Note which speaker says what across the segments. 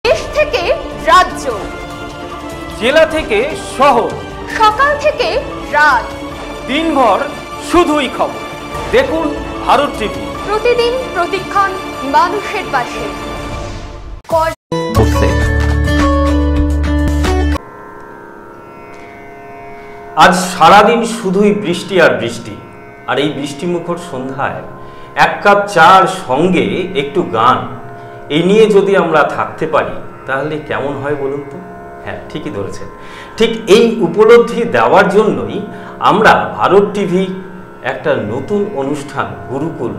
Speaker 1: দেশ থেকে রাজ্য,
Speaker 2: জেলা থেকে শহর,
Speaker 1: সকাল থেকে রাত,
Speaker 2: দিনভর শুধুই খবর। দেখুন ভারত টিভি।
Speaker 1: প্রতিদিন প্রতিক্ষণ মানুষের পাশে।
Speaker 2: আজ সারাদিন শুধুই বৃষ্টি আর বৃষ্টি, আর এই বৃষ্টিমুখর সন্ধ্যায় এক কাপ চার সঙ্গে একটু গান, এই নিয়ে যদি আমরা থাকতে পারি তাহলে কেমন হয় বলুন তো? হ্যাঁ, ঠিকই ধরেছেন। ঠিক এই উপলব্ধি দেওয়ার জন্যই আমরা ভারত টিভি একটা নতুন অনুষ্ঠান গুরুকুল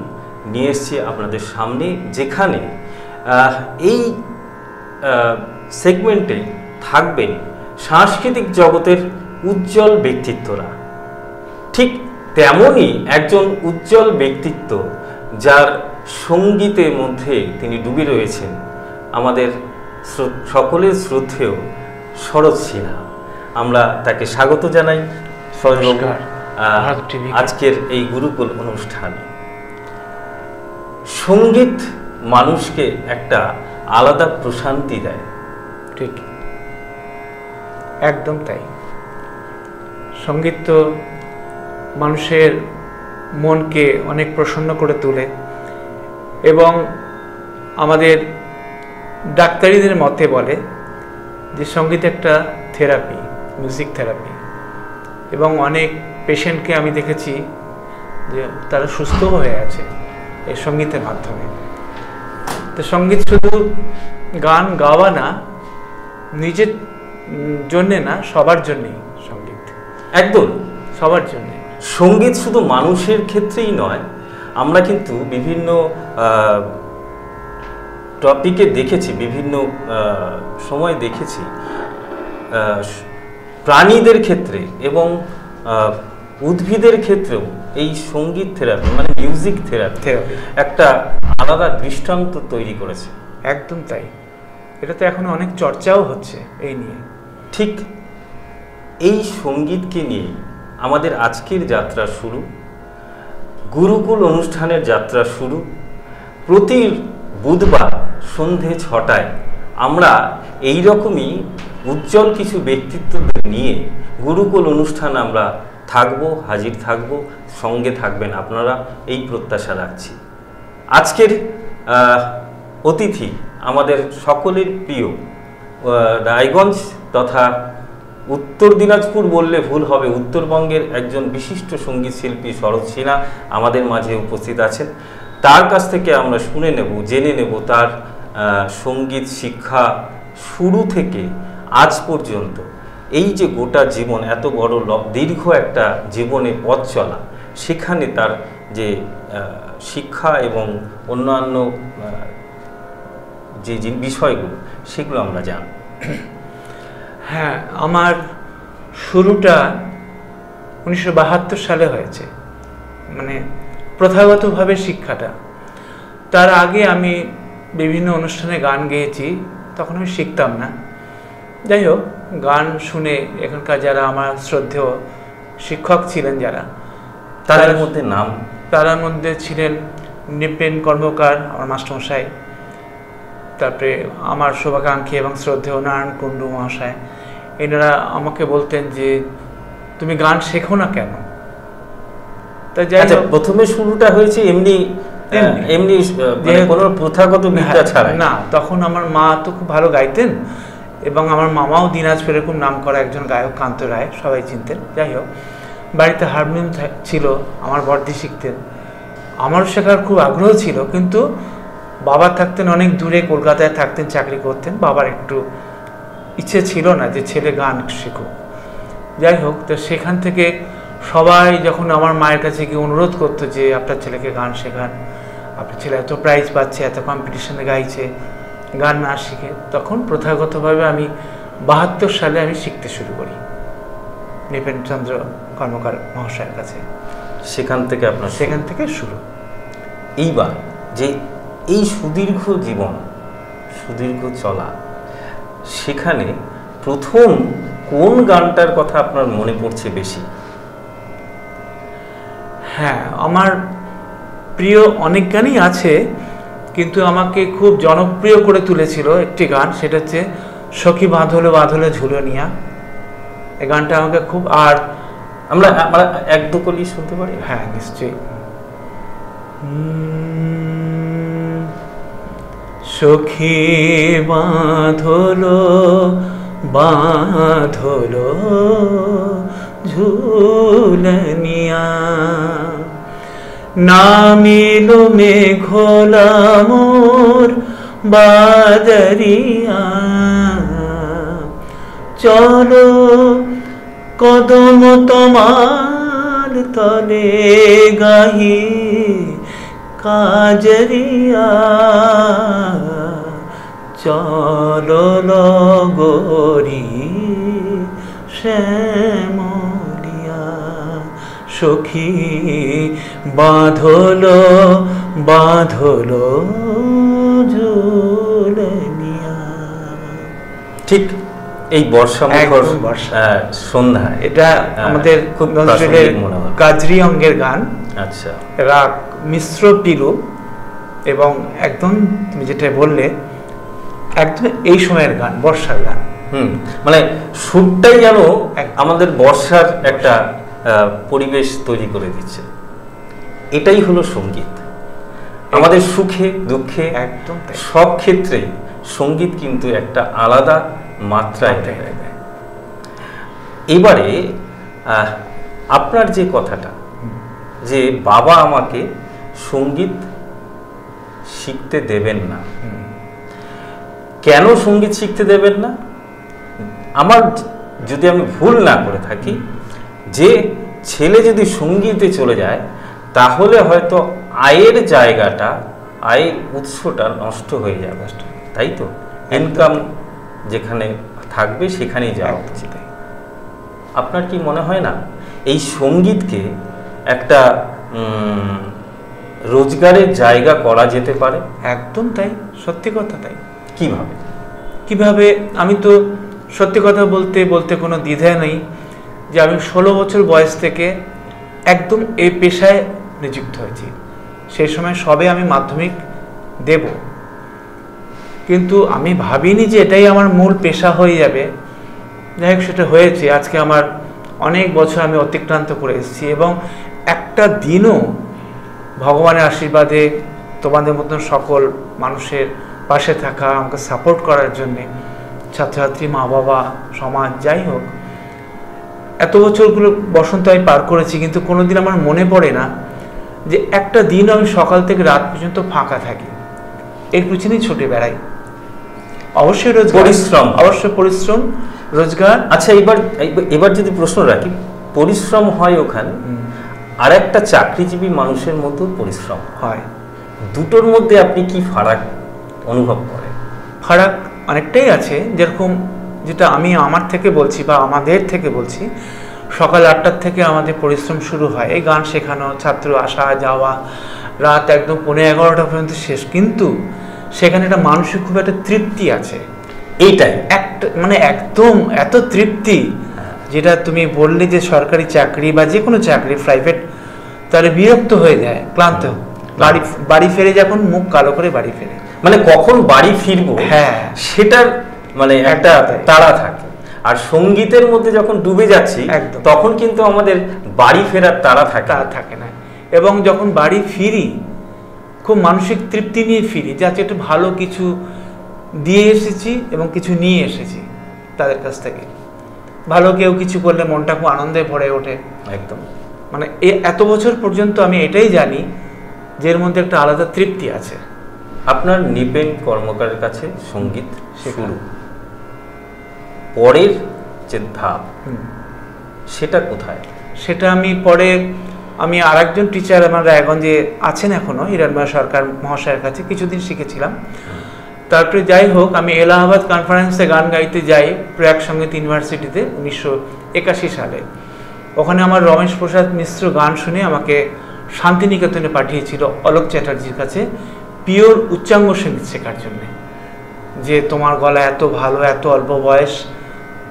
Speaker 2: নিয়ে এসেছি আপনাদের সামনে, যেখানে এই সেগমেন্টে থাকবেন সাংস্কৃতিক জগতের উজ্জ্বল ব্যক্তিত্বরা। ঠিক তেমনই একজন উজ্জ্বল ব্যক্তিত্ব, যার সঙ্গীতের মধ্যে তিনি ডুবে রয়েছেন, আমাদের সকলের শ্রদ্ধেয় শরৎ সিনহা। আমরা তাকে স্বাগত জানাই আজকের এই গুরুকুল অনুষ্ঠানে। সঙ্গীত মানুষকে একটা আলাদা প্রশান্তি দেয়।
Speaker 3: ঠিক, একদম তাই। সঙ্গীত তো মানুষের মনকে অনেক প্রসন্ন করে তোলে, এবং আমাদের ডাক্তারিদের মতে বলে যে সঙ্গীত একটা থেরাপি, মিউজিক থেরাপি। এবং অনেক পেশেন্টকে আমি দেখেছি যে তারা সুস্থ হয়ে আছে এই সঙ্গীতের মাধ্যমে। তো সঙ্গীত শুধু গান গাওয়া না, নিজের জন্যে না, সবার জন্যেই সঙ্গীত।
Speaker 2: একদম
Speaker 3: সবার জন্যে
Speaker 2: সঙ্গীত শুধু মানুষের ক্ষেত্রেই নয়, আমরা কিন্তু বিভিন্ন টপিকে দেখেছি, বিভিন্ন সময় দেখেছি প্রাণীদের ক্ষেত্রে এবং উদ্ভিদের ক্ষেত্রেও এই সঙ্গীত থেরাপি মানে মিউজিক থেরাপি একটা আলাদা দৃষ্টান্ত তৈরি করেছে।
Speaker 3: একদম তাই। এটা তো এখন অনেক চর্চাও হচ্ছে এই নিয়ে।
Speaker 2: ঠিক এই সঙ্গীতকে নিয়ে আমাদের আজকের যাত্রা শুরু, গুরুকুল অনুষ্ঠানের যাত্রা শুরু। প্রতি বুধবার সন্ধে 6টায় আমরা এই রকমই উজ্জ্বল কিছু ব্যক্তিত্বদের নিয়ে গুরুকুল অনুষ্ঠান আমরা থাকবো, হাজির থাকবো, সঙ্গে থাকবেন আপনারা, এই প্রত্যাশা রাখছি। আজকের অতিথি আমাদের সকলের প্রিয় রায়গঞ্জ তথা উত্তর দিনাজপুর বললে ভুল হবে, উত্তরবঙ্গের একজন বিশিষ্ট সঙ্গীত শিল্পী শরৎ সিনহা আমাদের মাঝে উপস্থিত আছেন। তার কাছ থেকে আমরা শুনে নেব, জেনে নেব তার সঙ্গীত শিক্ষা শুরু থেকে আজ পর্যন্ত, এই যে গোটা জীবন, এত বড় দীর্ঘ একটা জীবনে পথ চলা, সেখানে তার যে শিক্ষা এবং অন্যান্য যে বিষয়গুলো, সেগুলো আমরা জানি।
Speaker 3: হ্যাঁ, আমার শুরুটা 1972 সালে হয়েছে, মানে প্রথাগতভাবে শিক্ষাটা। তার আগে আমি বিভিন্ন অনুষ্ঠানে গান গেয়েছি, তখন আমি শিখতাম না। যাই হোক, গান শুনে এখানকার যারা আমার শ্রদ্ধেয় শিক্ষক ছিলেন, যারা
Speaker 2: তাদের মধ্যে নাম,
Speaker 3: তার মধ্যে ছিলেন নৃপেন কর্মকার, আমার মাস্টারমশাই। তারপরে আমার শুভাকাঙ্ক্ষী এবং শ্রদ্ধেয় নারায়ণ কুণ্ডু মহাশয়। এনারা আমাকে বলতেন যে তুমি গান শেখো না কেন? তাই যাই হোক,
Speaker 2: প্রথমে শুরুটা হয়েছে এমনি এমনি কোনো প্রথাগত বিদ্যা ছাড়া
Speaker 3: না। তখন আমার মা তো খুব ভালো গাইতেন, এবং আমার মামাও দিনাজপুরে খুব নাম করা একজন গায়ক, কান্ত রায়, সবাই চিনতেন। যাই হোক, বাড়িতে হারমোনিয়াম ছিল, আমার বড়দি শিখতেন, আমারও শেখার খুব আগ্রহ ছিল। কিন্তু বাবা থাকতেন অনেক দূরে, কলকাতায় থাকতেন, চাকরি করতেন। বাবার একটু ইচ্ছে ছিল না যে ছেলে গান শেখুক। যাই হোক, তো সেখান থেকে সবাই যখন আমার মায়ের কাছে গিয়ে অনুরোধ করতো যে আপনার ছেলেকে গান শেখান, আপনার ছেলে এত প্রাইজ পাচ্ছে, এত কম্পিটিশনে গাইছে, গান না শিখে, তখন প্রথাগতভাবে আমি 72 সালে আমি শিখতে শুরু করি নৃপেনচন্দ্র কর্মকার মহাশয়ের কাছে।
Speaker 2: সেখান থেকে
Speaker 3: শুরু।
Speaker 2: এইবার যে এই সুদীর্ঘ জীবন, সুদীর্ঘ চলা, সেখানে প্রথম কোন গানটার কথা আপনার মনে পড়ছে বেশি?
Speaker 3: হ্যাঁ, আমার প্রিয় অনেক গানই আছে, কিন্তু আমাকে খুব জনপ্রিয় করে তুলেছিল একটি গান, সেটা হচ্ছে সখী বাঁধলে বাঁধলে ঝুলনিয়া। এই গানটা আমাকে খুব, আর
Speaker 2: আমরা এক দু কলি শুনতে পারি?
Speaker 3: হ্যাঁ নিশ্চয়ই। সখী বাঁধলো বাঁধলো ঝুলনিয়া, নামিল মেঘলা মোর বাদরিয়া, চলো কদম তোমার তলে গাহি কাজরিয়া, চলো লগরি শ্যামলিয়া, সখী বাঁধলো বাঁধলো ঝুলনিয়া।
Speaker 2: ঠিক এই বর্ষামুখর সন্ধ্যা,
Speaker 3: এটা আমাদের খুব নজরুলের কাজরি অঙ্গের গান।
Speaker 2: আচ্ছা,
Speaker 3: রাগ মিশ্র পিলু, এবং একদম তুমি যেটা বললে একদম এই সময়ের গান, বর্ষার গান।
Speaker 2: মানে সুরটাই যেন আমাদের বর্ষার একটা পরিবেশ তৈরি করে দিচ্ছে। এটাই হলো সঙ্গীত। আমাদের সুখে দুঃখে
Speaker 3: একদম
Speaker 2: সব ক্ষেত্রে সঙ্গীত কিন্তু একটা আলাদা মাত্রায় দেয়। এবারে আপনার যে কথাটা, যে বাবা আমাকে সঙ্গীত শিখতে দেবেন না, কেন সঙ্গীত শিখতে দেবেন না? আমার যদি আমি ভুল না করে থাকি, যে ছেলে যদি সঙ্গীতে চলে যায় তাহলে হয়তো আয়ের জায়গাটা, আয়ের উৎসটা নষ্ট হয়ে যাবে, তাই তো? ইনকাম যেখানে থাকবে সেখানেই যাওয়া উচিত। আপনার কি মনে হয় না এই সঙ্গীতকে একটা রোজগারের জায়গা করা যেতে পারে?
Speaker 3: একদম তাই, সত্যি কথা তাই।
Speaker 2: কিভাবে?
Speaker 3: কিভাবে? আমি তো সত্যি কথা বলতে বলতে কোনো দ্বিধা নেই যে আমি 16 বছর বয়স থেকে একদম এই পেশায় নিযুক্ত হয়েছি। সেই সময় সবে আমি মাধ্যমিক দেব, কিন্তু আমি ভাবিনি যে এটাই আমার মূল পেশা হয়ে যাবে। যাই হোক, সেটা হয়েছে। আজকে আমার অনেক বছর আমি অতিক্রান্ত করে এসেছি, এবং একটা দিনও ভগবানের আশীর্বাদে তোমাদের মতন সকল মানুষের পাশে থাকা, আমাকে সাপোর্ট করার জন্যে, ছাত্রছাত্রী, মা বাবা, সমাজ, যাই হোক, এত বছরগুলো বসন্ত আমি পার করেছি, কিন্তু কোনোদিন আমার মনে পড়ে না যে একটা দিন আমি সকাল থেকে রাত পর্যন্ত ফাঁকা থাকি, এর পিছনেই ছুটে বেড়াই। অবশ্যই
Speaker 2: পরিশ্রম,
Speaker 3: অবশ্যই পরিশ্রম, রোজগার।
Speaker 2: আচ্ছা, এবার যদি প্রশ্ন রাখি, পরিশ্রম হয় ওখানে, আর একটা চাকরিজীবী মানুষের মতো পরিশ্রম
Speaker 3: হয়,
Speaker 2: দুটোর মধ্যে আপনি কি ফারাক অনুভব করেন?
Speaker 3: ফারাক অনেকটাই আছে। যেরকম যেটা আমি আমার থেকে বলছি বা আমাদের থেকে বলছি, সকাল 8টার থেকে আমাদের পরিশ্রম শুরু হয়, এই গান শেখানো, ছাত্র আসা যাওয়া, রাত একদম 11:30 পর্যন্ত শেষ। কিন্তু সেখানে একটা মানসিক খুব একটা তৃপ্তি আছে।
Speaker 2: এইটাই
Speaker 3: একটা মানে একদম এত তৃপ্তি, যেটা তুমি বললে যে সরকারি চাকরি বা যে কোনো চাকরি প্রাইভেট, তাহলে বিরক্ত হয়ে যায়, ক্লান্ত, বাড়ি ফিরে যখন মুখ কালো করে বাড়ি ফেরে,
Speaker 2: মানে কখন বাড়ি ফিরবো,
Speaker 3: হ্যাঁ,
Speaker 2: সেটার মানে একটা তাড়া থাকে। আর সঙ্গীতের মধ্যে যখন ডুবে যাচ্ছি, তখন কিন্তু আমাদের বাড়ি ফেরার তাড়া থাকে
Speaker 3: না। এবং যখন বাড়ি ফিরি, খুব মানসিক তৃপ্তি নিয়ে ফিরি, যাতে একটু ভালো কিছু দিয়ে এসেছি এবং কিছু নিয়ে এসেছি তাদের কাছ থেকে। ভালো কেউ কিছু করলে মনটা খুব আনন্দে ভরে ওঠে।
Speaker 2: একদম,
Speaker 3: মানে এত বছর পর্যন্ত আমি এটাই জানি যে এর মধ্যে একটা আলাদা তৃপ্তি আছে।
Speaker 2: আপনার নিপেন কর্মকারের কাছে সঙ্গীত শুরু, পরের যে ধাপ সেটা কোথায়?
Speaker 3: সেটা আমি পরে আমি আর একজন টিচার আমার রায়গঞ্জে আছেন এখনো, হিরণময় সরকার মহাশয়ের কাছে কিছুদিন শিখেছিলাম। তারপরে যাই হোক, আমি এলাহাবাদ কনফারেন্সে গান গাইতে যাই প্রয়াগ সঙ্গীত ইউনিভার্সিটিতে 1981 সালে। ওখানে আমার রমেশ প্রসাদ মিশ্র গান শুনে আমাকে শান্তিনিকেতনে পাঠিয়েছিল অলোক চ্যাটার্জির কাছে পিওর উচ্চাঙ্গ সঙ্গীত শেখার জন্য। যে তোমার গলা এত ভালো, এত অল্প বয়স।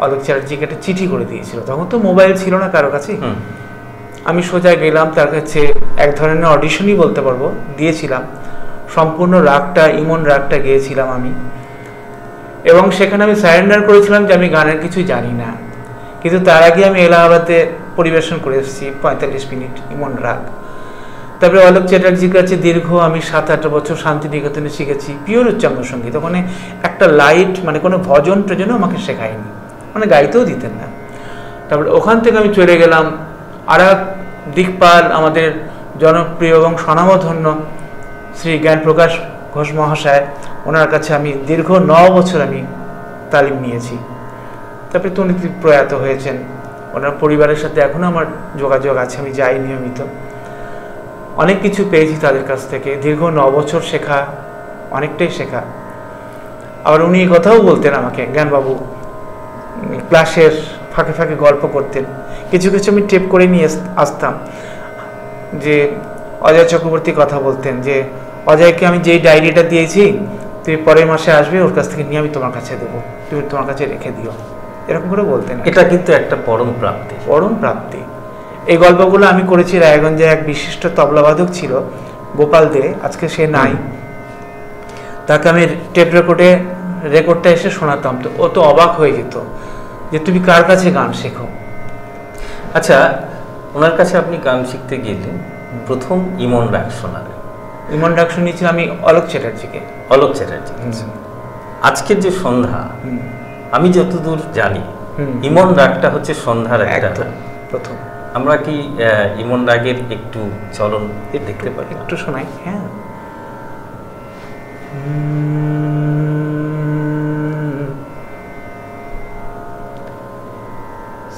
Speaker 3: অলোক চ্যাটার্জিকে একটা চিঠি করে দিয়েছিল, তখন তো মোবাইল ছিল না কারো কাছে। আমি সোজা গেলাম তার কাছে, এক ধরনের অডিশনই বলতে পারবো, দিয়েছিলাম। সম্পূর্ণ রাগটা, ইমন রাগটা গেয়েছিলাম আমি। এবং সেখানে আমি সারেন্ডার করেছিলাম যে আমি গানের কিছু জানি না, কিন্তু তার আগে আমি এলাহাবাদে পরিবেশন করে এসেছি 45 মিনিট ইমন রাগ। তারপরে অলোক চ্যাটার্জির কাছে দীর্ঘ আমি 7-8 বছর শান্তিনিকেতনে শিখেছি পিওর উচ্চাঙ্গ সঙ্গীত। ওখানে একটা লাইট মানে কোনো ভজন টজনও আমাকে শেখায়নি, মানে গাইতেও দিতেন না। তারপরে ওখান থেকে আমি চলে গেলাম আর এক দিকপাল, আমাদের জনপ্রিয় এবং স্বনামধন্য শ্রী জ্ঞান প্রকাশ ঘোষ মহাশয়, ওনার কাছে আমি দীর্ঘ 9 বছর আমি তালিম নিয়েছি। তারপরে তিনি প্রয়াত হয়েছেন, ওনার পরিবারের সাথে এখনও আমার যোগাযোগ আছে, আমি যাই নিয়মিত। অনেক কিছু পেয়েছি তাদের কাছ থেকে, দীর্ঘ 9 বছর শেখা, অনেকটাই শেখা। আবার উনি এই কথাও বলতেন আমাকে, জ্ঞানবাবু ক্লাসের ফাঁকে ফাঁকে গল্প করতেন, কিছু কিছু আমি টেপ করে নিয়ে আসতাম। যে অজয় চক্রবর্তী কথা বলতেন যে অজয়কে আমি যেই ডায়েরিটা দিয়েছি তুমি পরের মাসে আসবে, ওর কাছ থেকে নিয়ে আমি তোমার কাছে দেবো, তুমি তোমার কাছে রেখে দিও, এরকম করে বলতেন।
Speaker 2: এটা কিন্তু একটা পরম প্রাপ্তি,
Speaker 3: পরম প্রাপ্তি। এই গল্পগুলো আমি করেছি রায়গঞ্জে এক বিশিষ্ট তবলাবাদক ছিল গোপাল দে, আজকে সে নাই। তাকে আমি টেপ রেকর্ডটা এসে শোনাতাম, তো ও তো অবাক হয়ে যেত যে তুমি কার কাছে গান শেখো।
Speaker 2: আচ্ছা, ওনার কাছে আপনি গান শিখতে গেলে প্রথম ইমন রাগ শোনালেন?
Speaker 3: ইমন রাগ শুনিয়েছিলাম আমি অলোক চ্যাটার্জিকে।
Speaker 2: অলোক চ্যাটার্জি। আজকের যে সন্ধ্যা, আমি যতদূর জানি ইমন রাগটা হচ্ছে সন্ধ্যার একটা
Speaker 3: প্রথম।
Speaker 2: আমরা কি ইমন রাগের একটু চলন দেখতে পারি?
Speaker 3: একটু শোনাই। হ্যাঁ,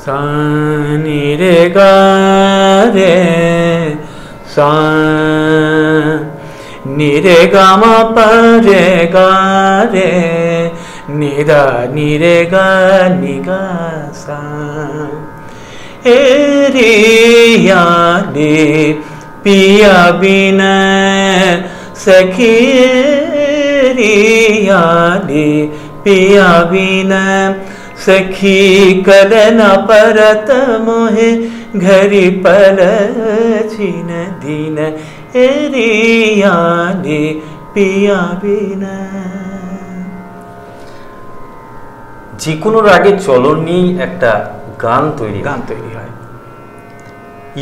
Speaker 3: সা নি রে গা রে সা নি রে গা মা পা রে গা রে নি দা নি রে গা নি গা সা এ রে या रे पिया बिना सखी रे या रे पिया बिना सखी कलन परत मोहे घरी पल छिन दिन ए रे या रे पिया बिना।
Speaker 2: যে কোনো রাগের চলন নিয়েই একটা গান তৈরি
Speaker 3: হয়।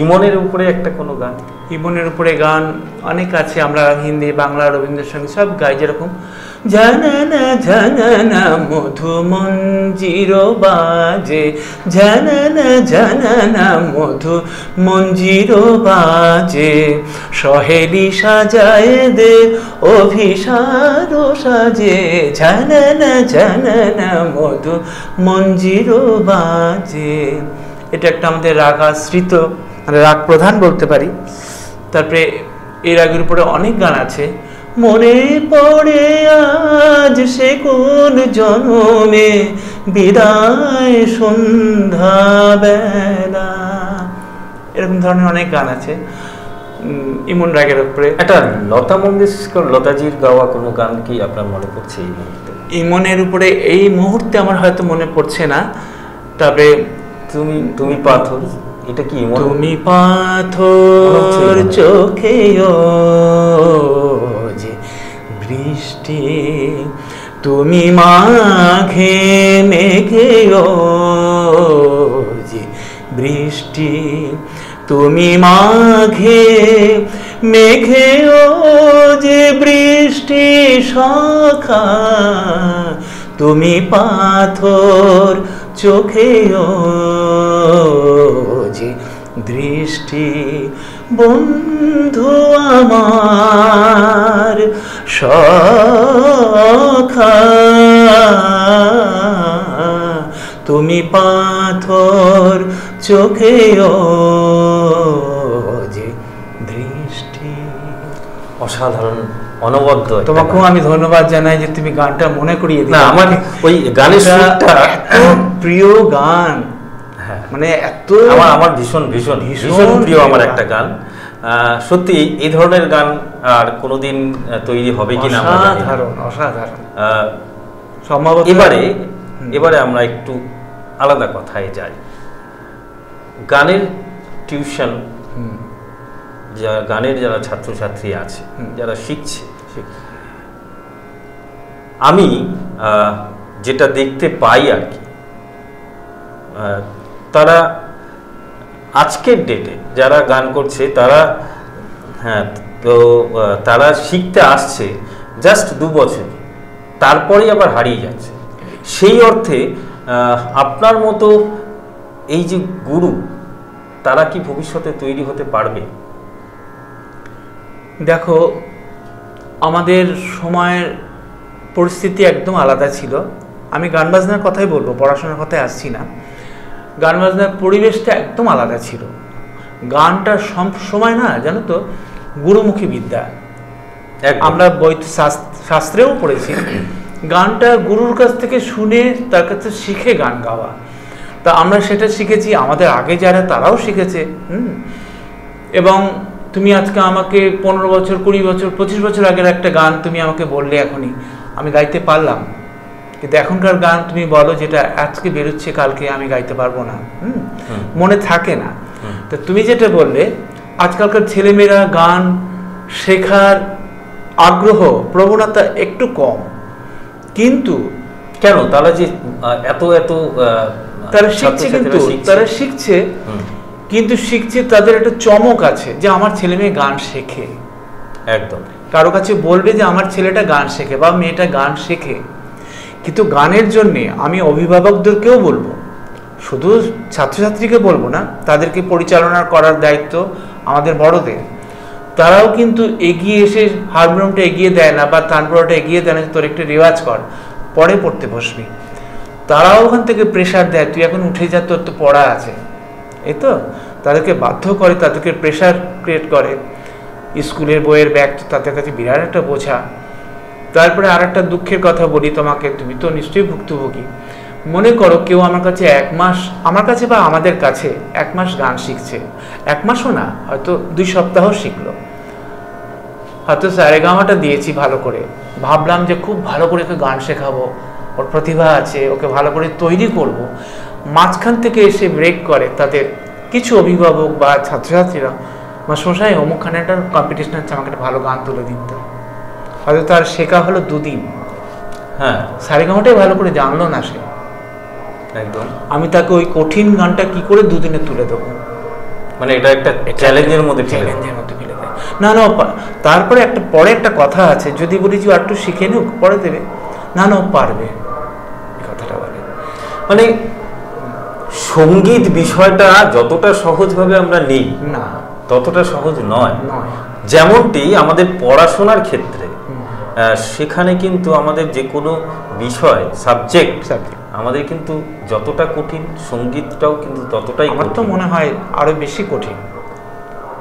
Speaker 2: ইমনের উপরে একটা কোনো গান,
Speaker 3: ইমনের উপরে গান অনেক আছে, আমরা হিন্দি বাংলা রবীন্দ্রসঙ্গীত সব গাই। যেরকম ঝননা ঝননা মধু মঞ্জির বাজে, ঝননা ঝননা মধু মঞ্জির বাজে, সহেলি সাজায় দে অভিসার সাজে, ঝননা ঝননা মধু মঞ্জির বাজে। এটা একটা আমাদের রাগ আশ্রিত, মানে রাগ প্রধান বলতে পারি। তারপরে এই রাগের উপরে অনেক গান আছে। মনে পড়ে আজ সে কোন জন্মে বিদায় সন্ধ্যা বেলা, এরকম ধরনের অনেক গান আছে ইমন রাগের উপরে।
Speaker 2: একটা লতা মঙ্গেশকর, লতাজির গাওয়া কোনো গান কি আপনার মনে পড়ছে এই মুহূর্তে?
Speaker 3: ইমনের উপরে এই মুহূর্তে আমার হয়তো মনে পড়ছে না, তবে
Speaker 2: তুমি পাথর, এটা কি ইমন?
Speaker 3: তুমি পাথর চোখে যে বৃষ্টি, তুমি মাঘে মেঘে যে বৃষ্টি, তুমি মাঘে মেঘে যে বৃষ্টি সখা, তুমি পাথর চোখে যে দৃষ্টি, বন্ধু আমার সখা, তুমি পাথর চোখে যে দৃষ্টি।
Speaker 2: অসাধারণ, অনবদ্য।
Speaker 3: তোমাকেও আমি ধন্যবাদ জানাই যে তুমি গানটা মনে করিয়ে দিলে।
Speaker 2: না, আমার ওই গানের সুরটা
Speaker 3: প্রিয় গান,
Speaker 2: হ্যাঁ,
Speaker 3: মানে এত
Speaker 2: আমার ভীষণ ভীষণ ভীষণ প্রিয় আমার একটা গান। সত্যি এই ধরনের গান আর কোনোদিন তৈরি হবে কিনা আমরা জানি না।
Speaker 3: অসাধারণ অসাধারণ। সম্ভবত
Speaker 2: এবারে আমরা একটু আলাদা কথায় যাই। গানের টিউশন, গানের যারা ছাত্রছাত্রী আছে, যারা শিখছে,
Speaker 3: ঠিক।
Speaker 2: আমি যেটা দেখতে পাই আর কি, তারা আজকের ডেটে যারা গান করছে তারা, হ্যাঁ, তো তারা শিখতে আসছে জাস্ট 2 বছর, তারপরেই আবার হারিয়ে যাচ্ছে। সেই অর্থে আপনার মতো এই যে গুরু, তারা কি ভবিষ্যতে তৈরি হতে পারবে?
Speaker 3: দেখো, আমাদের সময়ের পরিস্থিতি একদম আলাদা ছিল। আমি গান বাজনার কথাই বলবো, পড়াশোনার কথায় আসছি না। গান বাজনার পরিবেশটা একদম আলাদা ছিল। গানটা সব সময় না, জানো তো, গুরুমুখী বিদ্যা। আমরা বই শাস্ত্রেও পড়েছি, গানটা গুরুর কাছ থেকে শুনে তার কাছে শিখে গান গাওয়া। তা আমরা সেটা শিখেছি, আমাদের আগে যারা তারাও শিখেছে। এবং তুমি আজকে আমাকে 15 বছর, 20 বছর, 25 বছর আগের একটা গান তুমি আমাকে বললে, এখনই আমি গাইতে পারলাম। কিন্তু এখনকার গান তুমি বলো যেটা আজকে বেরোচ্ছে, কালকে আমি গাইতে পারবো না, মনে থাকে না। তো তুমি যেটা বললে, আজকালকার ছেলেমেয়েরা গান শেখার আগ্রহ, প্রবণতা একটু কম। কিন্তু
Speaker 2: কেন? তারা যে এত
Speaker 3: তারা শিখছে, কিন্তু তারা শিখছে, কিন্তু শিখছে, তাদের একটা চমক আছে যে আমার ছেলে মেয়ে গান শেখে।
Speaker 2: একদম।
Speaker 3: কারো কাছে বলবে যে আমার ছেলেটা গান শেখে বা মেয়েটা গান শেখে। কিন্তু গানের জন্যে আমি অভিভাবকদেরকেও বলবো, শুধু ছাত্রছাত্রীকে বলবো না, তাদেরকে পরিচালনা করার দায়িত্ব আমাদের বড়দের। তারাও কিন্তু এগিয়ে এসে হারমোনিয়ামটা এগিয়ে দেয় না বা তানপুরাটা এগিয়ে দেয় না, তোর একটু রেওয়াজ কর, পরে পড়তে বসবি। তারাও ওখান থেকে প্রেশার দেয়, তুই এখন উঠে যা, তোর তো পড়া আছে। এই তো তাদেরকে বাধ্য করে, তাদেরকে প্রেশার ক্রিয়েট করে। স্কুলের বইয়ের ব্যাগ তো তাদের কাছে বিরাট একটা বোঝা। তারপরে আর একটা দুঃখের কথা বলি তোমাকে, তুমি তো নিশ্চয়ই ভুক্তভোগী। মনে করো কেউ আমার কাছে 1 মাস, আমার কাছে বা আমাদের কাছে 1 মাস গান শিখছে। 1 মাসও না, হয়তো 2 সপ্তাহ শিখলো। হয়তো সারেগামাটা দিয়েছি ভালো করে, ভাবলাম যে খুব ভালো করে ওকে গান শেখাবো, ওর প্রতিভা আছে, ওকে ভালো করে তৈরি করব। মাঝখান থেকে এসে ব্রেক করে তাদের কিছু অভিভাবক বা ছাত্রছাত্রীরা, মাস্টারমশাই অমুকখানে একটা কম্পিটিশন হচ্ছে, আমাকে একটা ভালো গান তুলে দিন তো। হয়তো তার শেখা হলো 2 দিন,
Speaker 2: হ্যাঁ,
Speaker 3: সারেগামাটাই ভালো করে জানলো না সে।
Speaker 2: একদম।
Speaker 3: আমি তাকে ওই কঠিন গানটা কি করে 2 দিনে তুলে দেবো?
Speaker 2: মানে এটা একটা চ্যালেঞ্জের মধ্যে ফেলে দেয়।
Speaker 3: না না, তারপরে পরে একটা কথা আছে, যদি বলি যে একটু শিখে নিও, পরে দেবে, না না, ও পারবে, কথাটা বলে।
Speaker 2: মানে সঙ্গীত বিষয়টা যতটা সহজভাবে আমরা নিই
Speaker 3: না,
Speaker 2: ততটা সহজ নয়। যেমনটি আমাদের পড়াশোনার ক্ষেত্রে, সেখানে কিন্তু আমাদের যে কোনো বিষয়, সাবজেক্ট আমাদের কিন্তু যতটা কঠিন, সঙ্গীতটাও কিন্তু ততটাই।
Speaker 3: আমার তো মনে হয় আরো বেশি কঠিন।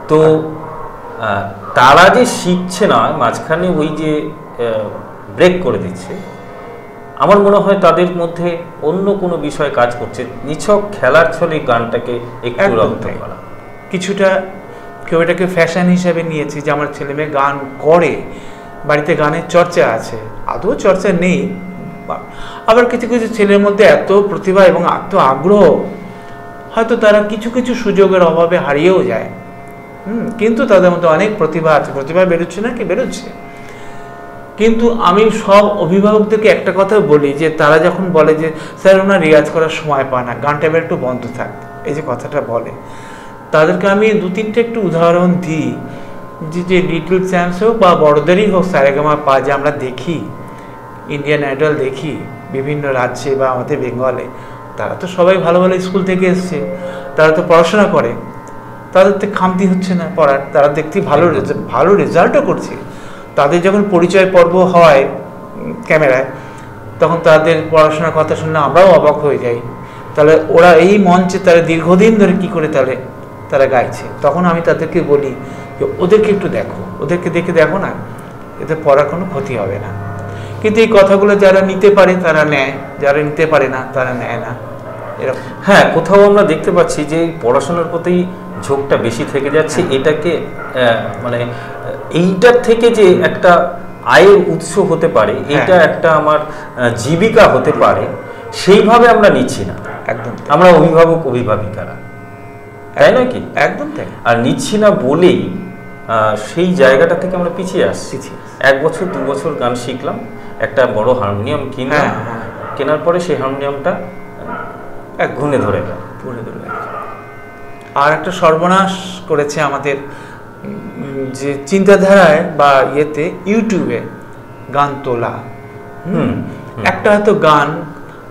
Speaker 2: তো তারা যে শিখছে না, মাঝখানে ওই যে ব্রেক করে দিচ্ছে, আমার মনে হয় তাদের মধ্যে অন্য কোনো বিষয় কাজ করছে। নিছক খেলার ছলে গানটাকে একটু রপ্ত করা,
Speaker 3: কিছুটা কেউ এটাকে ফ্যাশন হিসেবে নিয়েছে যে আমার ছেলে মেয়ে গান করে, বাড়িতে গানের চর্চা আছে, আদৌ চর্চা নেই। আবার কিছু কিছু ছেলের মধ্যে এত প্রতিভা এবং এত আগ্রহ, হয়তো তারা কিছু কিছু সুযোগের অভাবে হারিয়েও যায়। কিন্তু তাদের মধ্যে অনেক প্রতিভা আছে, প্রতিভা বেরোচ্ছে না কি? বেরোচ্ছে। কিন্তু আমি সব অভিভাবকদেরকে একটা কথা বলি, যে তারা যখন বলে যে স্যার ওনার রেয়াজ করার সময় পায় না, গানটা এবার একটু বন্ধ থাক, এই যে কথাটা বলে, তাদেরকে আমি 2-3টে একটু উদাহরণ দিই। যে লিটল চ্যাম্পস হোক বা বড়দেরই হোক, সারেগামা পা যে আমরা দেখি, ইন্ডিয়ান আইডল দেখি বিভিন্ন রাজ্যে বা আমাদের বেঙ্গলে, তারা তো সবাই ভালো ভালো স্কুল থেকে এসছে, তারা তো পড়াশোনা করে, তাদের তো খামতি হচ্ছে না পড়ার, তারা দেখতে ভালো রেজাল্টও করছে। তাদের যখন পরিচয় পর্ব হয় ক্যামেরায়, তখন তাদের পড়াশোনার কথা শুনলে আমরাও অবাক হয়ে যাই। তাহলে ওরা এই মঞ্চে তারা দীর্ঘদিন ধরে কি করে তাহলে তারা গাইছে। তখন আমি তাদেরকে বলি যে ওদেরকে একটু দেখো, ওদেরকে দেখো না, এতে পড়ার কোনো ক্ষতি হবে না। কিন্তু এই কথাগুলো যারা নিতে পারে তারা নেয়, যারা নিতে পারে না তারা নেয় না, এরকম।
Speaker 2: হ্যাঁ, কোথাও আমরা দেখতে পাচ্ছি যে পড়াশোনার প্রতি ঝোঁকটা বেশি থেকে যাচ্ছে। এটাকে মানে এইটার থেকে যে একটা আয়ের উৎস হতে পারে, এটা একটা আমার জীবিকা হতে পারে, সেইভাবে আমরা নিচ্ছি না।
Speaker 3: একদম
Speaker 2: আমরা অভিভাবিকারা, তাই নাকি?
Speaker 3: একদম তাই।
Speaker 2: আর নিচ্ছি না বলেই সেই জায়গাটা থেকে আমরা পিছিয়ে আসছি।
Speaker 3: পিছিয়ে।
Speaker 2: 1 বছর 2 বছর গান শিখলাম, একটা বড় হারমোনিয়াম কিনলাম, কেনার পরে সেই হারমোনিয়ামটা ঘুণে ধরে গেল।
Speaker 3: আর একটা সর্বনাশ করেছে আমাদের যে চিন্তাধারায় বা ইয়েতে, ইউটিউবে গান তোলা। একটা হয়তো গান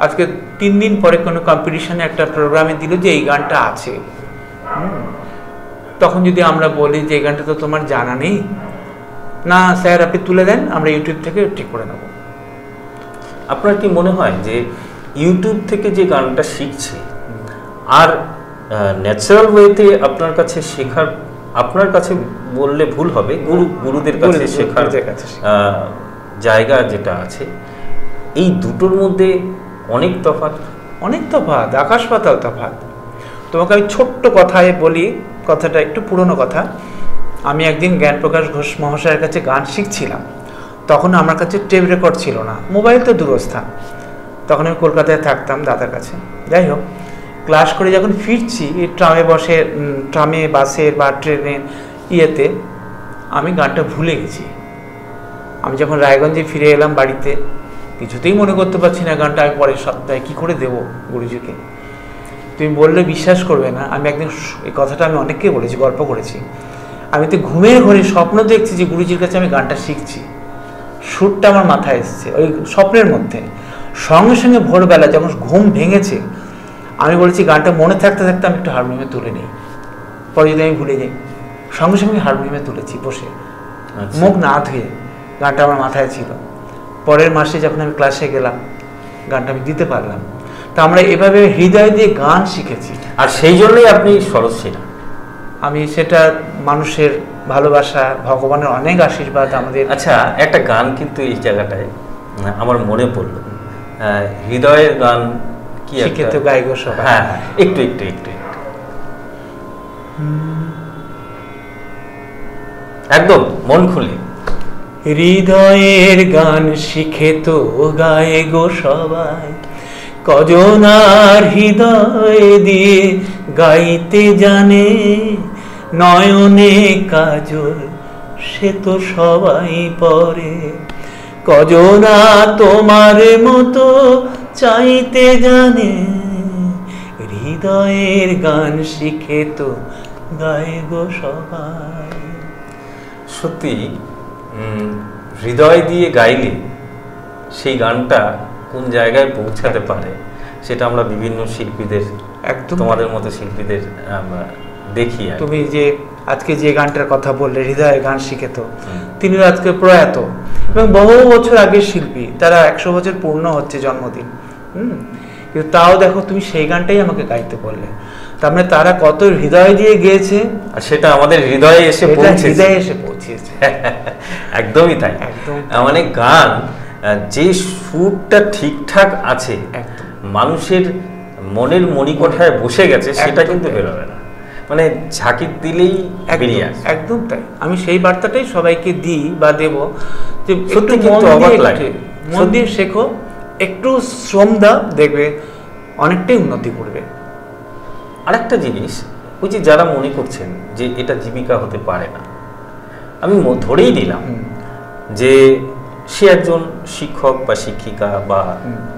Speaker 3: আজকে 3 দিন পরে কোনো কম্পিটিশনে একটা প্রোগ্রামে দিল যে এই গানটা আছে, তখন যদি আমরা বলি যে এই গানটা তো তোমার জানা নেই, না স্যার আপনি তুলে দেন, আমরা ইউটিউব থেকে ঠিক করে নেব।
Speaker 2: আপনার কি মনে হয় যে ইউটিউব থেকে যে গানটা শিখছে আর ন্যাচারাল ওয়েতে আপনার কাছে শেখার, আপনার কাছে বললে ভুল হবে, গুরুদের কাছে শেখার জায়গা যেটা আছে, এই দুটোর মধ্যে অনেক তফাৎ?
Speaker 3: অনেক তফাৎ, আকাশ পাতাল তফাৎ। তোমাকে আমি ছোট্ট কথায় বলি, কথাটা একটু পুরনো কথা। আমি একদিন জ্ঞানপ্রকাশ ঘোষ মহাশয়ের কাছে গান শিখছিলাম। তখন আমার কাছে টেপ রেকর্ড ছিল না, মোবাইল তো দূরস্থান। তখন আমি কলকাতায় থাকতাম দাদার কাছে। যাই হোক, ক্লাস করে যখন ফিরছি ট্রামে বাসের বা ট্রেনের ইয়েতে, আমি গানটা ভুলে গেছি। আমি যখন রায়গঞ্জে ফিরে এলাম বাড়িতে, কিছুতেই মনে করতে পারছি না গানটা আমি পরের সপ্তাহে কী করে দেবো গুরুজিকে। তুমি বললে বিশ্বাস করবে না, আমি একদিন এই কথাটা আমি অনেককে বলেছি, গল্প করেছি। আমি তো ঘুমের ঘরে স্বপ্ন দেখছি যে গুরুজির কাছে আমি গানটা শিখছি, সুরটা আমার মাথায় এসছে ওই স্বপ্নের মধ্যে। সঙ্গে সঙ্গে ভোরবেলা যখন ঘুম ভেঙেছে, আমি বলেছি গানটা মনে থাকতে থাকতে আমি একটু হারমোনিয়ামে তুলে নিই, পরে যদি আমি ভুলে যাই। সঙ্গে সঙ্গে হারমোনিয়ামে তুলেছি বসে, মুখ না ধুয়ে। গানটা আমার মাথায় ছিল। পরের মাসে যখন আমি ক্লাসে গেলাম, গানটা আমি দিতে পারলাম। তা আমরা এভাবে হৃদয় দিয়ে গান শিখেছি,
Speaker 2: আর সেই জন্যই আপনি সরস্বতী।
Speaker 3: আমি সেটা মানুষের ভালোবাসা, ভগবানের অনেক আশীর্বাদ আমাদের।
Speaker 2: আচ্ছা, একটা গান কিন্তু এই জায়গাটায় আমার মনে পড়লো, হৃদয়ের গান কি
Speaker 3: শিখে তো গাইব সবাই।
Speaker 2: হ্যাঁ, একটু একটু একটু একদম মন খুলে।
Speaker 3: হৃদয়ের গান শিখে তো গায়ে গো সবাই, কজন আর হৃদয় দিয়ে গাইতে জানে, নয়নে কাজল সে তো সবাই পরে, কজনা তোমার মতো চাইতে জানে, হৃদয়ের গান শিখে তো গায়ে গো সবাই।
Speaker 2: সত্যি হৃদয় দিয়ে গাইলে সেই গানটা কোন জায়গায় পৌঁছাতে পারে, সেটা আমরা বিভিন্ন শিল্পীদের, একদম তোমাদের মতো শিল্পীদের আমরা দেখি।
Speaker 3: তুমি যে আজকে যে গানটার কথা বললে, হৃদয়ের গান শিখে তো, তিনি আজকে প্রয়াত এবং বহু বছর আগের শিল্পী, তারা 100 বছর পূর্ণ হচ্ছে জন্মদিন। কিন্তু তাও দেখো তুমি সেই গানটাই আমাকে গাইতে বললে, তার মানে তারা কত হৃদয় দিয়ে গেয়েছে,
Speaker 2: আর সেটা আমাদের হৃদয়ে এসে
Speaker 3: পৌঁছেছে।
Speaker 2: একদমই তাই, একদম। মানে গান যে সুরটা ঠিকঠাক আছে, মানুষের মনের মণিকোঠায় বসে গেছে, সেটা কিন্তু বেরোবে না, মানে ঝাঁকি দিলেই বেরিয়ে আসে।
Speaker 3: একদম তাই। আমি সেই বার্তাটাই সবাইকে দিই বা দেব, যে
Speaker 2: সত্যি কিন্তু অবাক লাগে,
Speaker 3: মন দিয়ে শেখো, একটু শ্রম দাও, দেখবে অনেকটাই উন্নতি করবে।
Speaker 2: আরেকটা জিনিস, ওই যে যারা মনে করছেন যে এটা জীবিকা হতে পারে না, আমি ধরেই দিলাম যে সে একজন শিক্ষক বা শিক্ষিকা বা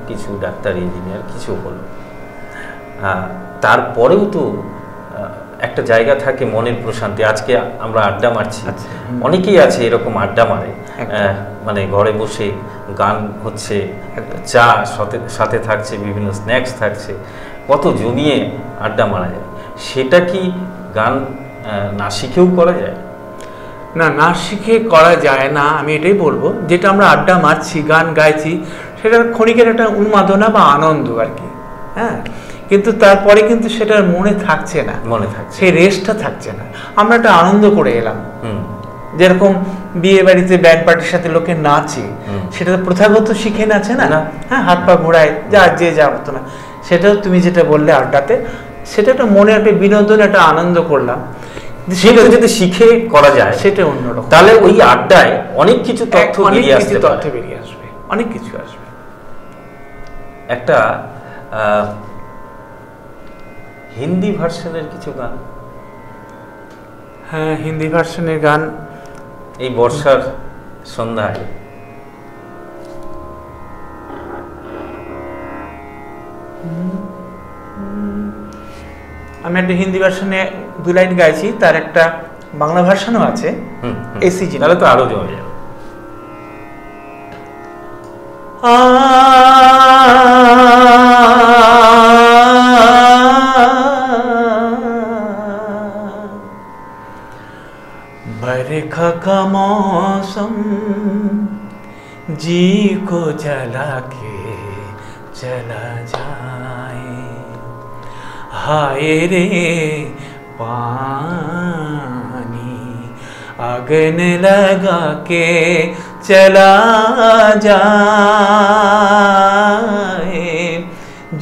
Speaker 2: কিছু ডাক্তার, ইঞ্জিনিয়ার কিছু হলো, তারপরেও তো একটা জায়গা থাকে মনের প্রশান্তি। আজকে আমরা আড্ডা মারছি, অনেকেই আছে এরকম আড্ডা মারে, মানে ঘরে বসে গান হচ্ছে, চা সাথে থাকছে, বিভিন্ন স্ন্যাক্স থাকছে, কত জমিয়ে আড্ডা মারা যায়। সেটা কি গান না শিখেও করা যায়?
Speaker 3: না, না শিখে করা যায় না, আমি এটাই বলবো। যেটা আমরা আড্ডা মারছি, গান গাইছি, সেটার ক্ষণিকের একটা উন্মাদনা বা আনন্দ আর কি, হ্যাঁ, কিন্তু তারপরে কিন্তু সেটার মনে থাকছে না, সেই রেস্টটা থাকছে না। আমরা একটা আনন্দ করে এলাম, যেরকম বিয়ে বাড়িতে ব্যান্ড পার্টির সাথে লোকে নাচে, সেটা তো প্রথাগত শিখে নাচে না, হ্যাঁ, হাত পা ঘোরায়, যে যা হতো না। সেটাও তুমি যেটা বললে আড্ডাতে, সেটা একটা মনে একটা বিনোদন, একটা আনন্দ করলাম।
Speaker 2: সেটা যদি শিখে করা যায়
Speaker 3: সেটা অন্যরকম,
Speaker 2: তাহলে ওই আড্ডায় অনেক কিছু তথ্য বেরিয়ে
Speaker 3: আসবে, অনেক কিছু আসবে।
Speaker 2: একটা হিন্দি ভার্সনের কিছু গান,
Speaker 3: হ্যাঁ, হিন্দি ভার্সনের গান।
Speaker 2: এই বর্ষার সন্ধ্যায়
Speaker 3: আমি একটা হিন্দি ভার্সনে 2 লাইন গাইছি, তার একটা বাংলা ভার্সনও আছে। এই সিজন
Speaker 2: তাহলে তো আরো জমে যাবে।
Speaker 3: बरखा का मौसम जी को जला के चला जाए, हाय रे पानी आगन लगा के चला जाए,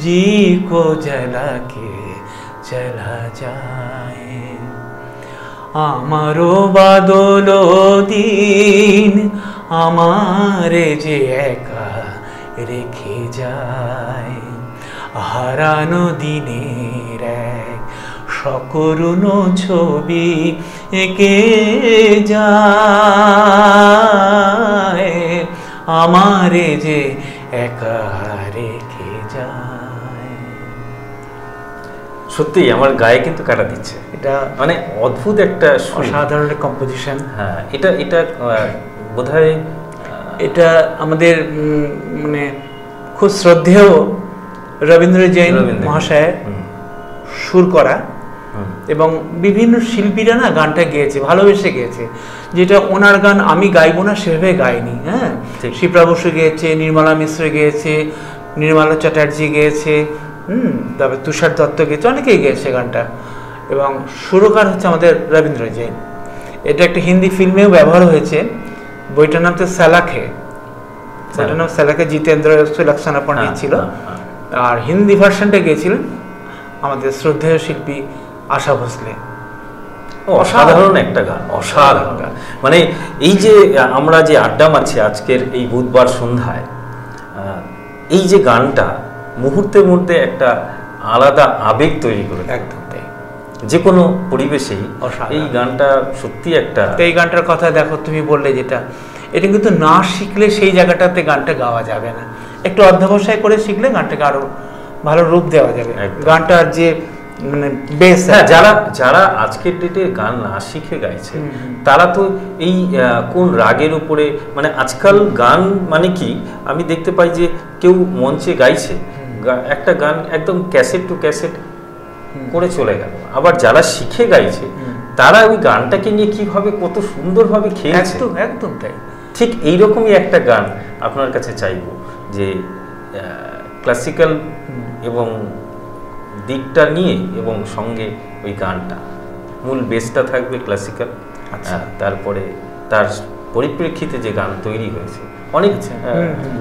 Speaker 3: जी को जला के चला जाए। আমারো বাদল দিন আমারে যে একা রেখে যায়, হারানো দিনের এক সকরুণ ছবি এঁকে যায়, আমারে যে একা রেখে যায়।
Speaker 2: সত্যি আমার গায়ে কিন্তু কাটা দিচ্ছে।
Speaker 3: এটা
Speaker 2: মানে অদ্ভুত একটা
Speaker 3: অসাধারণ কম্পোজিশন।
Speaker 2: হ্যাঁ, এটা এটা বোধহয়
Speaker 3: এটা আমাদের মানে খুব শ্রদ্ধেয় রবীন্দ্র জৈন মহাশয়ের সুর করা, এবং বিভিন্ন শিল্পীরা না গানটা গেয়েছে, ভালোবেসে গেয়েছে। যেটা ওনার গান আমি গাইবো না সেভাবে গাইনি। হ্যাঁ, শিপ্রা বসু গেয়েছে, নির্মলা মিশ্র গেয়েছে, নির্মলা চ্যাটার্জি গেয়েছে, তারপরে তুষার দত্ত গেয়েছে, অনেকেই গেয়েছে গানটা। এবং সুরকার হচ্ছে আমাদের রবীন্দ্র জৈন। এটা একটা হিন্দি ফিল্মেও ব্যবহার হয়েছে। বইটার নাম তো স্যালাখে, বইটার নাম স্যালাখে, জিতেন্দ্র সুলক্ষণা পণ্ডিত ছিল। আর হিন্দি ভার্সনটা গিয়েছিলেন আমাদের শ্রদ্ধেয় শিল্পী আশা ভোসলে।
Speaker 2: অসাধারণ একটা গান, অসাধারণ গান। মানে এই যে আমরা যে আড্ডা মারছি আজকের এই বুধবার সন্ধ্যায়, এই যে গানটা মুহূর্তের মধ্যে একটা আলাদা আবেগ তৈরি করে।
Speaker 3: একদম তাই,
Speaker 2: যে কোনো পরিবেশেই এই গানটা সত্যি একটা।
Speaker 3: এই গানটার কথা দেখো, তুমি বললে যেটা, এটা কিন্তু না শিখলে সেই জায়গাটাতে গানটা গাওয়া যাবে না। একটু অধ্যবসায় করে শিখলে গানটাকে আরো ভালো রূপ দেওয়া যাবে। গানটার যে মানে বেস,
Speaker 2: যারা যারা আজকের ডেটে গান না শিখে গাইছে তারা তো এই কোন রাগের উপরে, মানে আজকাল গান মানে কি, আমি দেখতে পাই যে কেউ মঞ্চে গাইছে একটা গান একদম ক্যাসেট টু ক্যাসেট করে চলে গেল, আবার যারা শিখে গাইছে তারা ওই গানটাকে নিয়ে কিভাবে কত সুন্দরভাবে খেয়েছে।
Speaker 3: একদম তাই।
Speaker 2: ঠিক এইরকমই একটা গান আপনার কাছে চাইবো, যে ক্লাসিক্যাল এবং দিকটা নিয়ে এবং সঙ্গে ওই গানটা, মূল বেসটা থাকবে ক্লাসিক্যাল, আচ্ছা, তারপরে তার পরিপ্রেক্ষিতে যে গান তৈরি হয়েছে, অনেক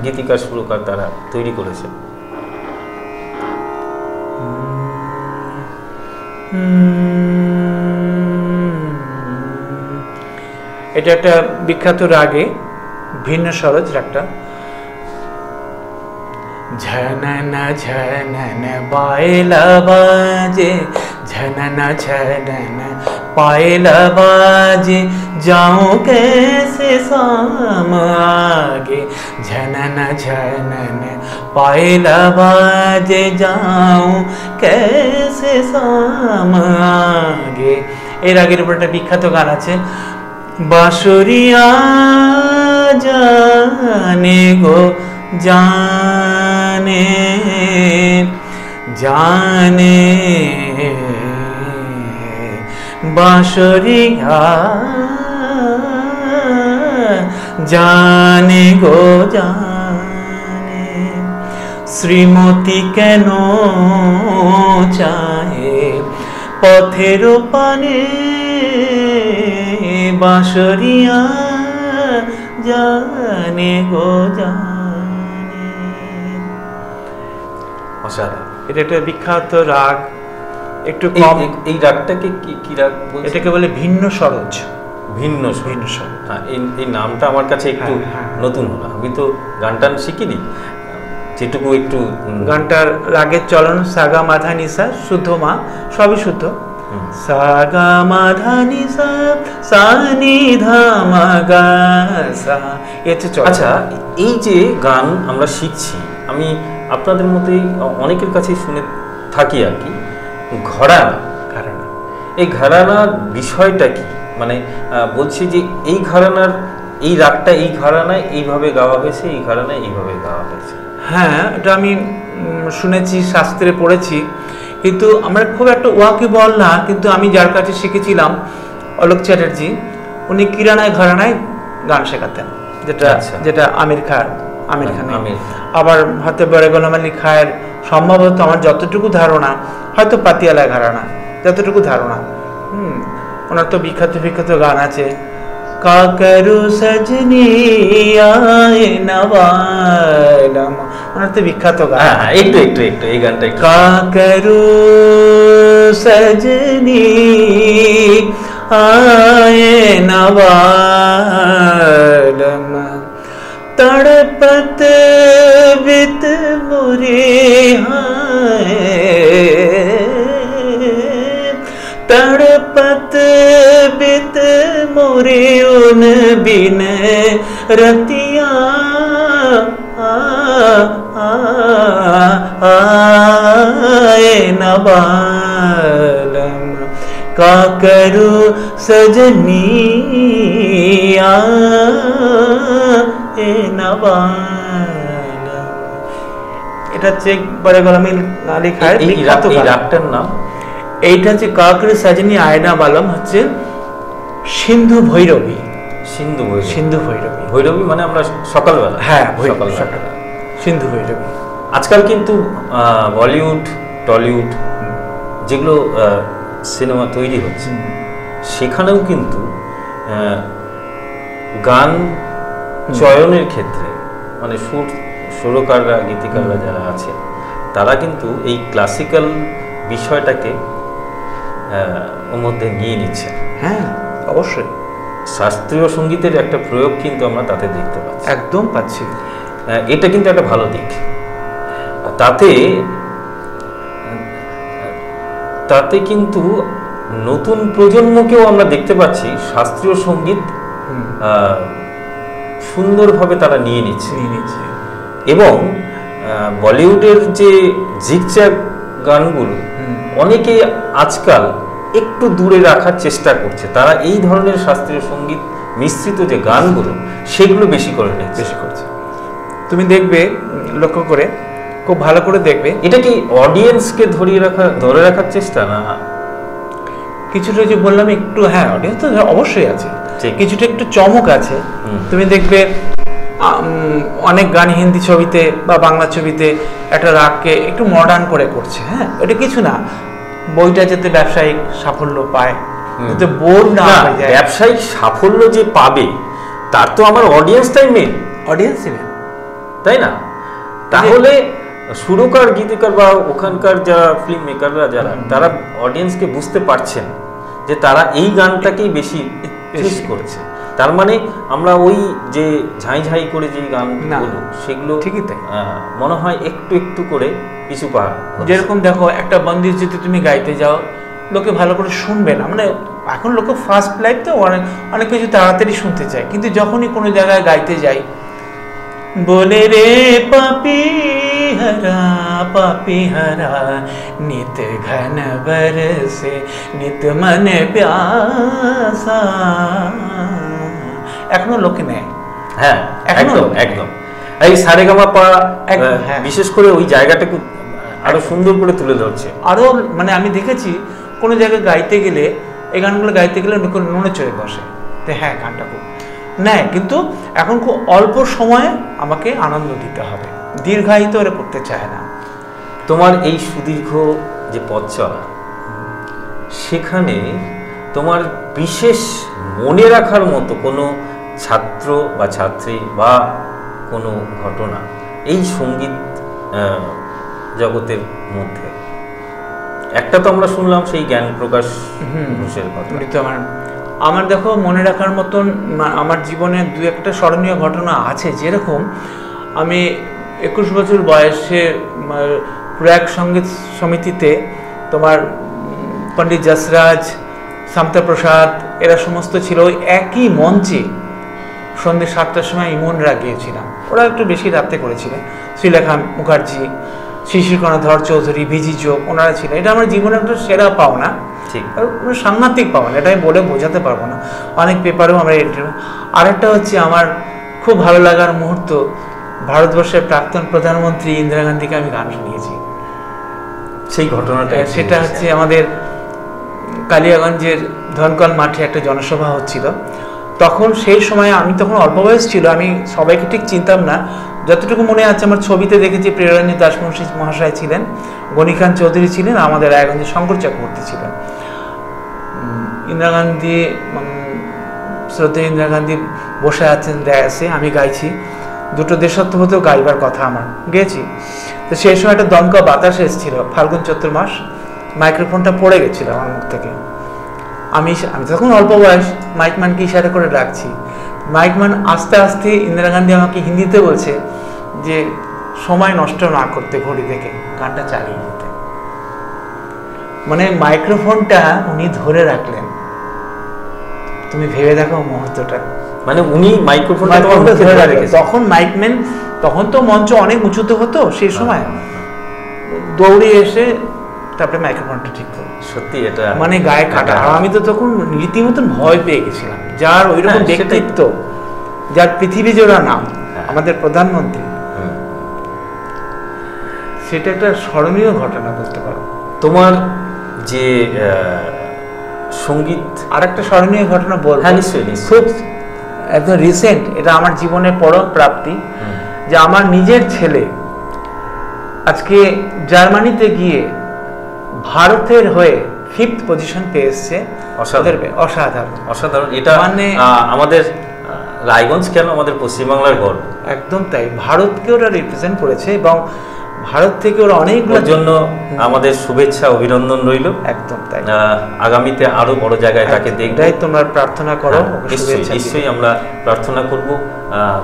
Speaker 2: গীতিকার সুরকার তারা তৈরি করেছে।
Speaker 3: এটা একটা বিখ্যাত রাগে, ভিন্ন সরজ রাগটা। ঝনন ঝনন পায়লা বাজে, ঝনন ঝনন পায়লা বাজে, যাও कैसे शाम आगे, ঝনন ঝনন পায়লা বাজে, যাও कैसे शाम आगे। এর আগের উপর একটা বিখ্যাত গান আছে, বাঁশুরিয়া জানে গো জানে জানে, বাঁশুরিয়া জানে গো জানে, শ্রীমতী কেন চাহে পথের পানে, বাঁশুরিয়া জানে গো জানে।
Speaker 2: অসাধারণ।
Speaker 3: এটা একটা বিখ্যাত রাগ, একটু কম।
Speaker 2: এই রাগটাকে কি রাগ বলছে?
Speaker 3: এটাকে বলে ভিন্ন সরজ।
Speaker 2: ভিন্ন সরজ। হ্যাঁ, এই নামটা আমার কাছে একটু নতুন হলো, আমি তো গানটা শিখিনি, যেটুকু একটু
Speaker 3: গানটার রাগের চলন সাগা মাধা নিসা, শুদ্ধ মা, সবই শুদ্ধ, সা গা মা ধা নি সা সা নি ধা মা গা সা।
Speaker 2: আচ্ছা, এই যে গান আমরা শিখছি, আমি আপনাদের মতোই অনেকের কাছেই শুনে থাকি আর কি, ঘরানা। এই ঘরানার বিষয়টা কি? মানে বলছি যে এই ঘরানার এই রাগটা এই ঘরানায় এইভাবে গাওয়া হয়েছে, এই ঘরানায় এইভাবে গাওয়া হয়েছে।
Speaker 3: হ্যাঁ, এটা আমি শুনেছি, শাস্ত্রে পড়েছি, কিন্তু আমরা খুব একটা ওয়াকিবল না। কিন্তু আমি যার কাছে শিখেছিলাম, অলোক চ্যাটার্জি, উনি কিরানায় ঘরানায় গান শেখাতেন, যেটা আমির খান। আবার হয়তো বড় গোলাম আলী খায়ের, সম্ভবত আমার যতটুকু ধারণা, হয়তো পাতিয়ালা ঘরানা, যতটুকু ধারণা। ওনার তো বিখ্যাত গান আছে, কাকরু সজনি আয়ে নওয়ালাম, ওনার তো বিখ্যাত গান।
Speaker 2: একটু এই গানটা,
Speaker 3: কাকরু সজনি আয়ে নওয়ালাম, तड़पत बित मुरे तड़पत बित मुरे उन बिन रतिया आए नवालम, का करू सजनी এটা হচ্ছে বড় গোলাম আলী খায়ের বিখ্যাত গান।
Speaker 2: রাগটার নাম
Speaker 3: এইটা হচ্ছে কাকরে সাজনি আয়না বালম, হচ্ছে সিন্ধু ভৈরবী।
Speaker 2: ভৈরবী মানে আমরা সকালবেলা,
Speaker 3: হ্যাঁ সকালবেলা সিন্ধু ভৈরবী।
Speaker 2: আজকাল কিন্তু বলিউড টলিউড যেগুলো সিনেমা তৈরি হচ্ছে, সেখানেও কিন্তু গান চয়নের ক্ষেত্রে মানে সুরকাররা, গীতিকাররা যারা আছে, তারা কিন্তু এই ক্লাসিক্যাল বিষয়টাকে ওর মধ্যে নিয়ে নিচ্ছে।
Speaker 3: হ্যাঁ, অবশ্যই
Speaker 2: শাস্ত্রীয় সঙ্গীতের একটা প্রয়োগ কিন্তু আমরা তাতে দেখতে পাচ্ছি,
Speaker 3: একদম পাচ্ছি।
Speaker 2: এটা কিন্তু একটা ভালো দিক। তাতে কিন্তু নতুন প্রজন্মকেও আমরা দেখতে পাচ্ছি শাস্ত্রীয় সঙ্গীত সুন্দরভাবে তারা নিয়ে নিচ্ছে। এবং বলিউডের যে ঝিকঝ্যাক গানগুলো অনেকে আজকাল একটু দূরে রাখার চেষ্টা করছে, তারা এই ধরনের শাস্ত্রীয় সঙ্গীত মিশ্রিত যে গানগুলো সেগুলো বেশি করছে।
Speaker 3: তুমি দেখবে, লক্ষ্য করে খুব ভালো করে দেখবে,
Speaker 2: এটা কি অডিয়েন্সকে ধরে রাখার চেষ্টা না
Speaker 3: কিছুটা? যে বললাম একটু, হ্যাঁ অডিয়েন্স তো অবশ্যই আছে, কিছুটা একটু চমক আছে। তুমি দেখবে অনেক গান হিন্দি ছবিতে বা বাংলা ছবিতে একটা রাগকে একটু মডার্ন করে করছে। হ্যাঁ, এটা কিছু না, বইটা যাতে ব্যবসায়িক সাফল্য পায়, যাতে বোর না হয়ে যায়।
Speaker 2: ব্যবসায়িক সাফল্য যে পাবে তার তো আমার অডিয়েন্সটাই মেন, তাই না? তাহলে সুরকার, গীতিকার বা ওখানকার যারা ফিল্ম মেকাররা যারা, তারা অডিয়েন্সকে বুঝতে পারছেন যে তারা এই গানটাকেই বেশি চুজ করছে। তার মানে আমরা ওই যে ঝাই করে যে গানগুলো, সেগুলো
Speaker 3: ঠিকই তাই
Speaker 2: মনে হয় একটু একটু করে পিছু পা।
Speaker 3: যেরকম দেখো, একটা বন্দিশ যদি তুমি গাইতে যাও, লোকে ভালো করে শুনবে না। মানে এখন লোকে ফার্স্ট লাইফ তো অনেক কিছু তাড়াতাড়ি শুনতে চায়, কিন্তু যখনই কোনো জায়গায় গাইতে যাই, বলে রে পাপি হরা নিত ঘন বরসে নিত মন প্যাসা, এখনো লোকে নেয়।
Speaker 2: হ্যাঁ, একদম এই সারেগামাপা বিশেষ করে ওই জায়গাটাকে আরো সুন্দর করে তুলে ধরছে।
Speaker 3: আরো মানে আমি দেখেছি কোনো জায়গায় গাইতে গেলে, এই গানগুলো গাইতে গেলে মনে চড়ে বসে, হ্যাঁ গানটা খুব নেয়, কিন্তু এখন খুব অল্প সময়ে আমাকে আনন্দ দিতে হবে, দীর্ঘায়িত ওরা করতে চায় না।
Speaker 2: তোমার এই সুদীর্ঘ যে পথ চলা, সেখানে তোমার বিশেষ মনে রাখার মতো কোনো ছাত্র বা ছাত্রী বা কোনো ঘটনা এই সঙ্গীত জগতের মধ্যে? একটা তো আমরা শুনলাম সেই জ্ঞান প্রকাশ ঘোষের কথা।
Speaker 3: আমার দেখো, মনে রাখার মতন আমার জীবনে দু একটা স্মরণীয় ঘটনা আছে। যেরকম আমি 21 বছর বয়সে প্রয়াগ সঙ্গীত সমিতিতে তোমার পণ্ডিত যশরাজ, শান্তা প্রসাদ, এরা সমস্ত ছিল ওই একই মঞ্চে সন্ধ্যে 7টার সময় ইমনরা গিয়েছিলাম। ওরা একটু বেশি রাতে করেছিলেন। শ্রীলেখা মুখার্জি, শিশির কর্ণধর চৌধুরী, ভিজি চোপ, ওনারা ছিলেন। এটা আমার জীবনের একটা সেরা পাওনা, সাংঘাতিক পাওনা, এটা আমি বলে বোঝাতে পারবো না। অনেক পেপারেও আমরা আরেকটা হচ্ছে আমার খুব ভালো লাগার মুহূর্ত, ভারতবর্ষের প্রাক্তন প্রধানমন্ত্রী ইন্দিরা গান্ধীকে আমি গান শুনিয়েছি।
Speaker 2: সেই ঘটনাটা
Speaker 3: সেটা হচ্ছে আমাদের কালিয়াগঞ্জের ধনকল মাঠে একটা জনসভা হচ্ছিল। তখন সেই সময় আমি তখন অল্প বয়স ছিল, আমি সবাইকে ঠিক চিনতাম না। যতটুকু মনে আছে আমার ছবিতে দেখেছি প্রিয়রঞ্জন দাসমুন্সী মহাশয় ছিলেন, গণিকান্ত চৌধুরী ছিলেন, আমাদের রায়গঞ্জের শঙ্কর চক্রবর্তী ছিলেন। ইন্দিরা গান্ধী, শ্রদ্ধেয় ইন্দিরা গান্ধী বসে আছেন ড্যাসে, আমি গাইছি। দুটো দেশাত্মবোধক গাইবার কথা আমার, গেয়েছি। তো সেই সময় একটা দমকা বাতাস এসেছিল, ফাল্গুন চৈত্র মাস। মাইক্রোফোনটা পড়ে গেছিল আমার মুখ থেকে। আমি তখন অল্প বয়স, মাইকম্যানকে ইশারা করে ডাকছি। মাইকম্যান আস্তে আস্তে ইন্দিরা গান্ধী আমাকে হিন্দিতে বলছে যে সময় নষ্ট না করতে, ঘড়ি দেখে গানটা চালিয়ে যেতে। মানে মাইক্রোফোনটা উনি ধরে রাখলেন। তুমি ভেবে দেখো মুহূর্তটা,
Speaker 2: মানে উনি মাইক্রোফোনটা
Speaker 3: ধরে রাখলেন। তখন মাইকম্যান, তখন তো মঞ্চ অনেক উঁচুতে হতো সেই সময়, দৌড়ে এসে তারপরে মাইক্রোফোনটা ঠিক করো।
Speaker 2: সত্যি এটা
Speaker 3: মানে গায়ে কাটা। আর আমি তো তখন রীতিমতন ভয় পেয়ে গেছিলাম। যার ওইরকম ব্যক্তিত্ব, যার পৃথিবী জোড়া নাম, আমাদের প্রধানমন্ত্রী, সেটা একটা স্মরণীয় ঘটনা বলতে পারো।
Speaker 2: তোমার যে সঙ্গীত,
Speaker 3: আর একটা স্মরণীয় ঘটনা বলবো,
Speaker 2: খুব
Speaker 3: একদম রিসেন্ট, এটা আমার জীবনের পরম প্রাপ্তি, যে আমার নিজের ছেলে আজকে জার্মানিতে গিয়ে ভারতের হয়ে 5th পজিশন পেয়ে এসছে। অসাধারণ অসাধারণ।
Speaker 2: এটা মানে আমাদের রায়গঞ্জ কেন, আমাদের পশ্চিমবাংলার গর্ব।
Speaker 3: একদম তাই, ভারতকে ওরা রিপ্রেজেন্ট করেছে এবং ভারত থেকে ওরা অনেকগুলোর
Speaker 2: জন্য আমাদের শুভেচ্ছা, অভিনন্দন রইল।
Speaker 3: একদম তাই।
Speaker 2: আগামীতে আরো বড় জায়গায় তাকে দেখব,
Speaker 3: তোমরা প্রার্থনা করো।
Speaker 2: নিশ্চয়ই আমরা প্রার্থনা করব।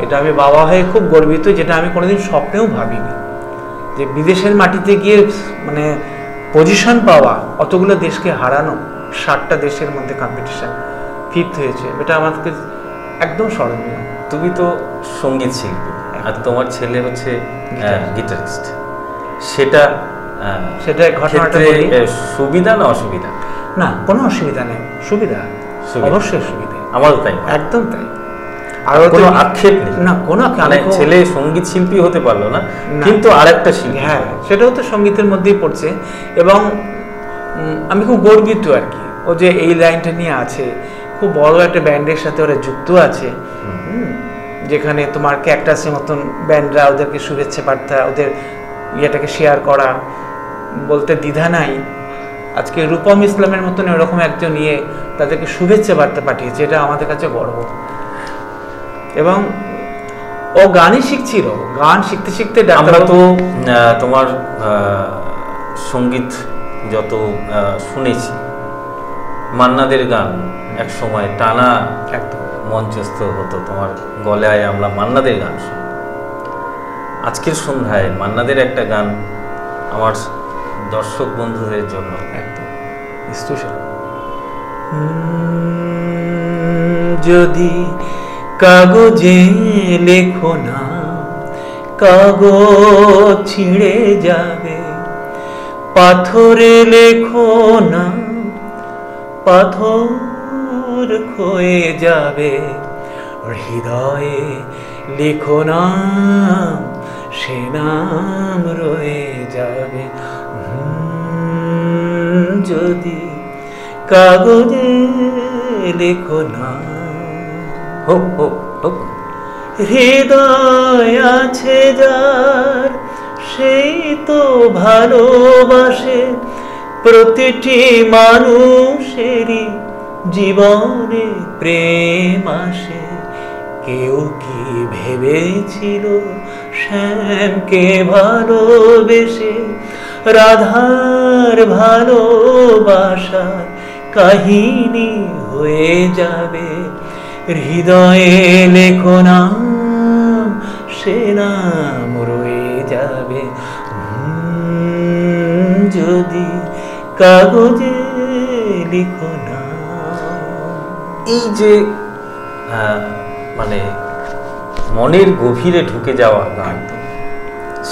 Speaker 3: এটা আমি বাবা হয়ে খুব গর্বিত, যেটা আমি কোনোদিন স্বপ্নেও ভাবিনি, যে বিদেশের মাটিতে গিয়ে মানে পজিশন পাওয়া, অতগুলো দেশকে হারানো, 60টা দেশের মধ্যে কম্পিটিশন, 5th হয়েছে, এটা আমাকে একদম স্মরণীয়।
Speaker 2: তুমি তো সঙ্গীত শিল্পী, আর তোমার ছেলে হচ্ছে গিটারিস্ট। সেটা
Speaker 3: ঘটনাটা
Speaker 2: সুবিধা না অসুবিধা?
Speaker 3: না, কোনো অসুবিধা নেই, সুবিধা, অবশ্যই সুবিধা।
Speaker 2: আমারও তাই,
Speaker 3: একদম তাই।
Speaker 2: আর কোনো আক্ষেপ নেই
Speaker 3: না, কোনো
Speaker 2: ছেলে সঙ্গীত শিল্পী হতে পারলো না, কিন্তু আরেকটা শিল্পী,
Speaker 3: হ্যাঁ, সেটাও তো সঙ্গীতের মধ্যেই পড়ছে। এবং আমি খুব গর্বিত আর কি, ও যে এই লাইনটা নিয়ে আছে, খুব বড় একটা ব্যান্ডের সাথে ওরা যুক্ত আছে, যেখানে তোমার ক্যাকটাসের মতন ব্যান্ডরা ওদেরকে শুভেচ্ছা বার্তা, ওদের ইয়েটাকে শেয়ার করা, বলতে দ্বিধা নাই। আজকে রূপম ইসলামের মতন এরকম একজন তাদেরকে শুভেচ্ছা বার্তা পাঠিয়েছে, এটা আমাদের কাছে গর্ব। এবং ও গানই শিখছিল, গান শিখতে শিখতে
Speaker 2: আমরা তো তোমার সঙ্গীত যত শুনেছি, মান্নাদের গান এক সময় টানা
Speaker 3: একদম
Speaker 2: মঞ্চস্থ হতো, তোমার গলায় আমরা মান্নাদের গান শুনি। আজকের সন্ধ্যায় মান্নাদের একটা গান আমার দর্শক বন্ধুদের জন্য
Speaker 3: একদম যদি কাগজে লেখো না, কাগজ ছিঁড়ে যাবে, পাথরে লেখো না, পাথর ক্ষয়ে যাবে, হৃদয়ে লেখো না, সে নাম রয়ে যাবে। যদি কাগজে লেখো না,
Speaker 2: হোক হোক হোক,
Speaker 3: হৃদয় আছে যার, সেই তো ভালোবাসে, প্রতিটি মানুষেরই জীবনে প্রেম আসে। কেউ কি ভেবেছিল শ্যামকে ভালোবেসে রাধার ভালোবাসার কাহিনী হয়ে যাবে? হৃদয়ে লেখো নাম, সে নাম রয়ে যাবে। যদি কাগজে লিখো না।
Speaker 2: এই যে মানে মনের গভীরে ঢুকে যাওয়া গান,